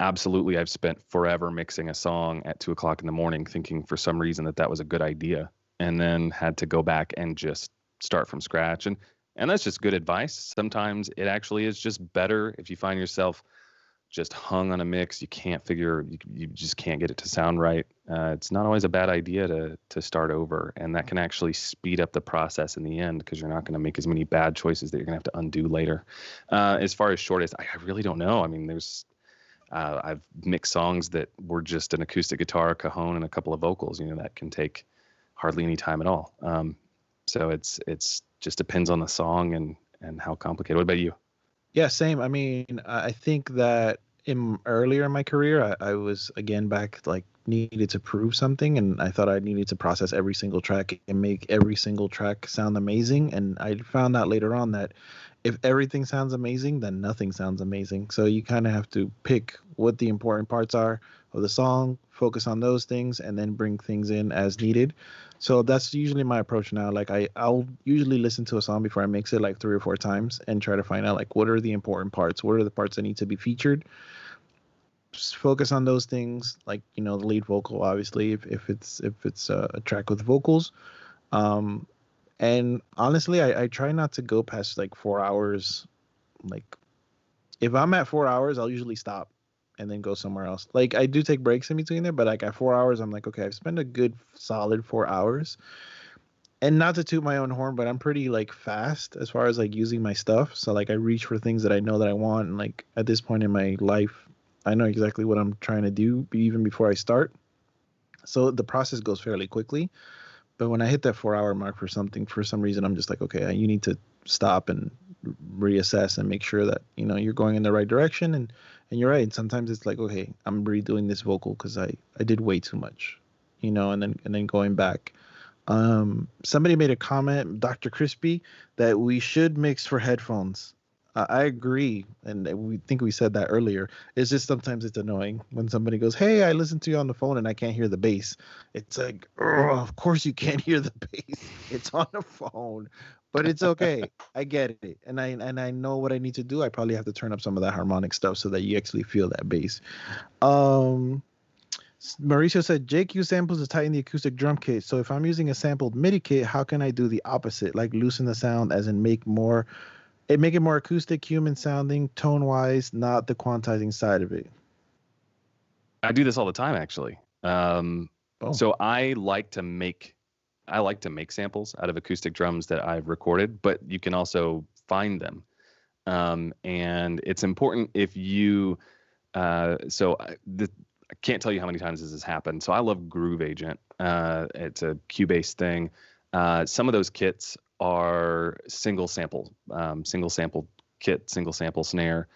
absolutely I've spent forever mixing a song at 2:00 in the morning, thinking for some reason that was a good idea, and then had to go back and just start from scratch. And that's just good advice. Sometimes it actually is just better if you find yourself just hung on a mix. You just can't get it to sound right. It's not always a bad idea to start over, and that can actually speed up the process in the end, because you're not going to make as many bad choices that you're going to have to undo later. As far as shortest, I really don't know. I mean, I've mixed songs that were just an acoustic guitar, a cajon, and a couple of vocals. That can take hardly any time at all. So it's just depends on the song and how complicated. What about you? Yeah, same. I mean, I think that earlier in my career, I was again back like needed to prove something, and I thought I needed to process every single track and make every single track sound amazing. And I found out later on that if everything sounds amazing, then nothing sounds amazing. So you kind of have to pick what the important parts are of the song, focus on those things, and then bring things in as needed. So that's usually my approach now. Like I'll usually listen to a song before I mix it like 3 or 4 times and try to find out like what are the important parts, what are the parts that need to be featured. Just focus on those things, like the lead vocal, obviously, if it's a track with vocals. And honestly, I try not to go past like 4 hours. Like if I'm at 4 hours, I'll usually stop and then go somewhere else. Like I do take breaks in between there, but like at 4 hours, I'm like, okay, I've spent a good solid 4 hours. And not to toot my own horn, but I'm pretty like fast as far as like using my stuff. So like I reach for things that I know that I want. And like at this point in my life, I know exactly what I'm trying to do even before I start. So the process goes fairly quickly. But when I hit that 4 hour mark for something, for some reason, I'm just like, okay, you need to stop and reassess and make sure that, you're going in the right direction. And you're right. Sometimes it's like, okay, I'm redoing this vocal because I did way too much, and then going back. Somebody made a comment, Dr. Crispy, that we should mix for headphones. I agree, and we think we said that earlier. It's just sometimes it's annoying when somebody goes, "Hey, I listened to you on the phone and I can't hear the bass." It's like, oh, of course you can't hear the bass. It's on the phone, but it's okay. I get it, and I know what I need to do. I probably have to turn up some of that harmonic stuff so that you actually feel that bass. Mauricio said, Jake used samples to tighten the acoustic drum kit. So if I'm using a sampled MIDI kit, how can I do the opposite, like loosen the sound, as in make it more acoustic, human sounding, tone wise, not the quantizing side of it? I do this all the time, actually. So I like to make samples out of acoustic drums that I've recorded, but you can also find them. And it's important if you, I can't tell you how many times this has happened. So I love Groove Agent. It's a Cubase thing. Some of those kits are single sample kit, single sample snare.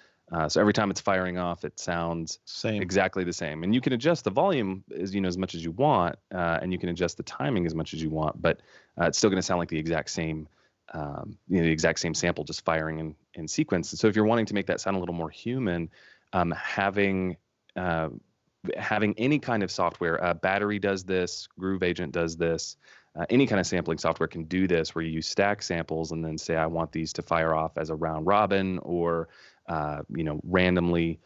So every time it's firing off, it sounds exactly the same. And you can adjust the volume as much as you want, and you can adjust the timing as much as you want, but it's still going to sound like the exact same, the exact same sample just firing in sequence. And so if you're wanting to make that sound a little more human, having having any kind of software, Battery does this, Groove Agent does this, any kind of sampling software can do this, where you stack samples and then say, I want these to fire off as a round robin, or randomly,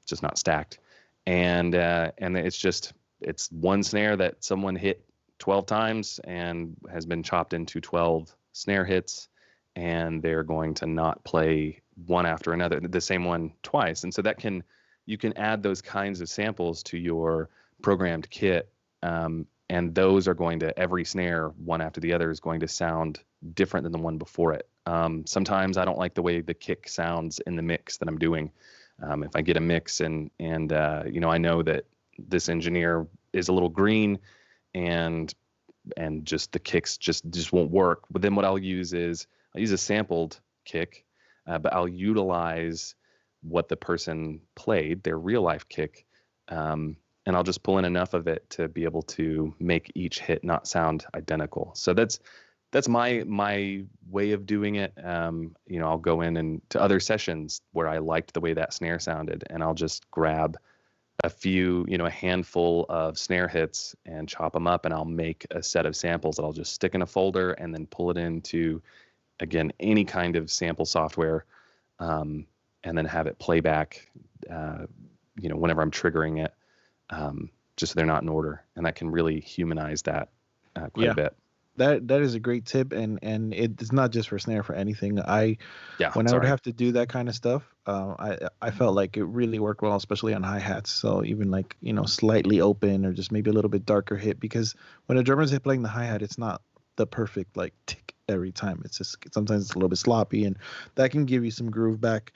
just not stacked. And it's one snare that someone hit 12 times and has been chopped into 12 snare hits, and they're going to not play one after another, the same one twice. And so you can add those kinds of samples to your programmed kit, and those are going to, every snare, one after the other, is going to sound different than the one before it. Sometimes I don't like the way the kick sounds in the mix that I'm doing. If I get a mix and I know that this engineer is a little green, and just the kicks just won't work. But then what I'll use is a sampled kick, but I'll utilize what the person played, their real life kick, and I'll just pull in enough of it to be able to make each hit not sound identical. So that's my way of doing it. I'll go in and to other sessions where I liked the way that snare sounded, and I'll just grab a few, a handful of snare hits and chop them up, and I'll make a set of samples that I'll just stick in a folder and then pull it into, again, any kind of sample software, and then have it play back, whenever I'm triggering it, just so they're not in order. And that can really humanize that quite a bit. That is a great tip, and it's not just for snare, for anything. When I would have to do that kind of stuff, I felt like it really worked well, especially on hi-hats. So even like, slightly open or just maybe a little bit darker hit, because when a drummer's playing the hi-hat, it's not the perfect like tick every time. It's just sometimes it's a little bit sloppy, and that can give you some groove back.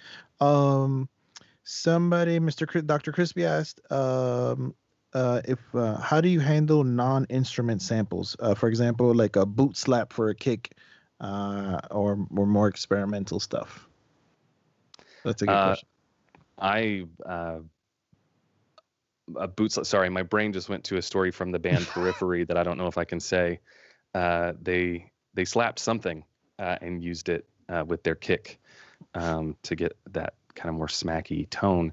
Somebody, Dr. Crispy asked, if how do you handle non-instrument samples? For example, like a boot slap for a kick, or more experimental stuff. That's a good question. A boot slap. Sorry, my brain just went to a story from the band Periphery that I don't know if I can say. They slapped something and used it with their kick to get that kind of more smacky tone.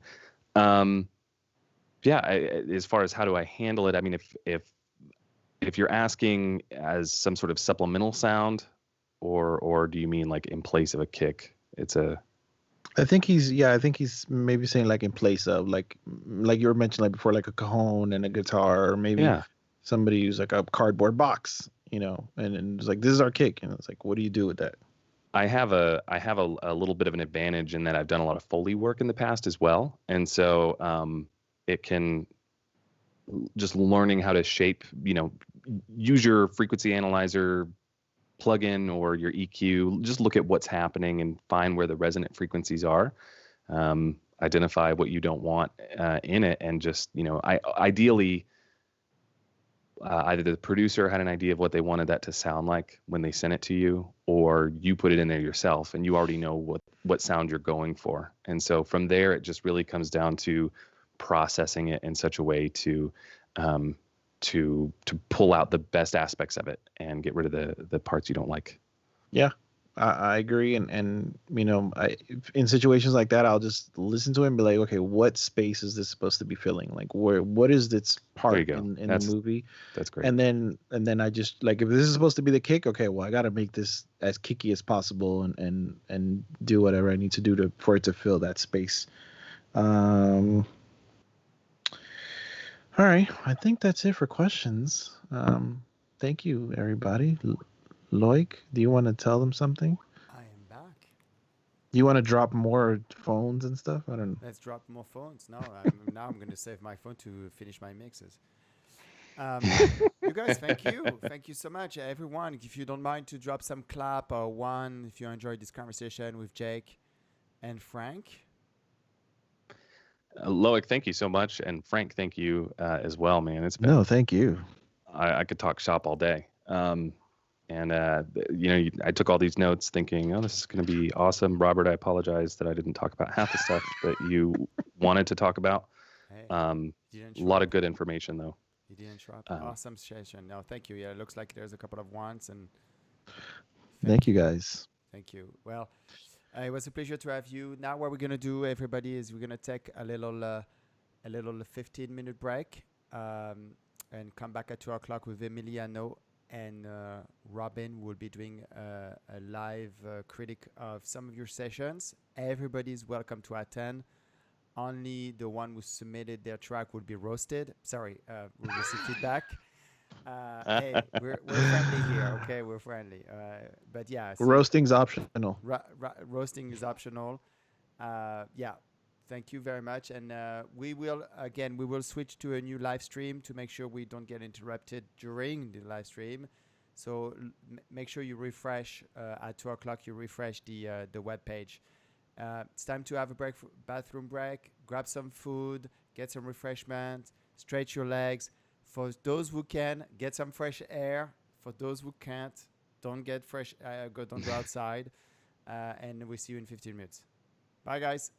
As far as how do I handle it, I mean, if you're asking as some sort of supplemental sound, or do you mean like in place of a kick? I think he's maybe saying like in place of, like you were mentioning like before, like a cajon and a guitar, or maybe somebody use like a cardboard box, and it's like, this is our kick, and it's like, what do you do with that? I have a little bit of an advantage in that I've done a lot of Foley work in the past as well, and so it can just learning how to shape, use your frequency analyzer plugin or your EQ, just look at what's happening and find where the resonant frequencies are, identify what you don't want in it, and just, ideally, either the producer had an idea of what they wanted that to sound like when they sent it to you, or you put it in there yourself and you already know what sound you're going for. And so from there, it just really comes down to processing it in such a way to pull out the best aspects of it and get rid of the parts you don't like. Yeah, I agree. And in situations like that, I'll just listen to it and be like, okay, what space is this supposed to be filling? Like, what is this part in the movie? That's great. And then I just, like, if this is supposed to be the kick, okay, well, I got to make this as kicky as possible and do whatever I need to do for it to fill that space. All right, I think that's it for questions. Thank you, everybody. Loic, do you want to tell them something? I am back. Do you want to drop more phones and stuff? I don't know. Let's drop more phones. No, now I'm going to save my phone to finish my mixes. You guys, thank you. Thank you so much. Everyone, if you don't mind to drop some clap or one, if you enjoyed this conversation with Jake and Frank. Loic, thank you so much. And Frank, thank you as well, man. It's been, no, thank you. I could talk shop all day. I took all these notes thinking, oh, this is going to be awesome. Robert, I apologize that I didn't talk about half the stuff that you wanted to talk about. Hey, a lot of good information, though. You didn't interrupt. Awesome session. No, thank you. Yeah, it looks like there's a couple of ones. And thank you, guys. Thank you. Well, it was a pleasure to have you. Now what we're going to do, everybody, is we're going to take a little a little 15-minute break, and come back at 2 o'clock with Emiliano and Robin. Will be doing a live critic of some of your sessions. Everybody's welcome to attend. Only the one who submitted their track will be roasted. Sorry, we'll receive feedback. Hey, we're friendly here, okay? We're friendly. But yeah, so Roasting's optional. roasting is optional. Yeah, thank you very much. And we will switch to a new live stream to make sure we don't get interrupted during the live stream. So make sure you refresh at 2 o'clock. You refresh the web page. It's time to have a bathroom break. Grab some food, get some refreshment, stretch your legs. For those who can, get some fresh air. For those who can't, don't get don't go outside. And we'll see you in 15 minutes. Bye, guys.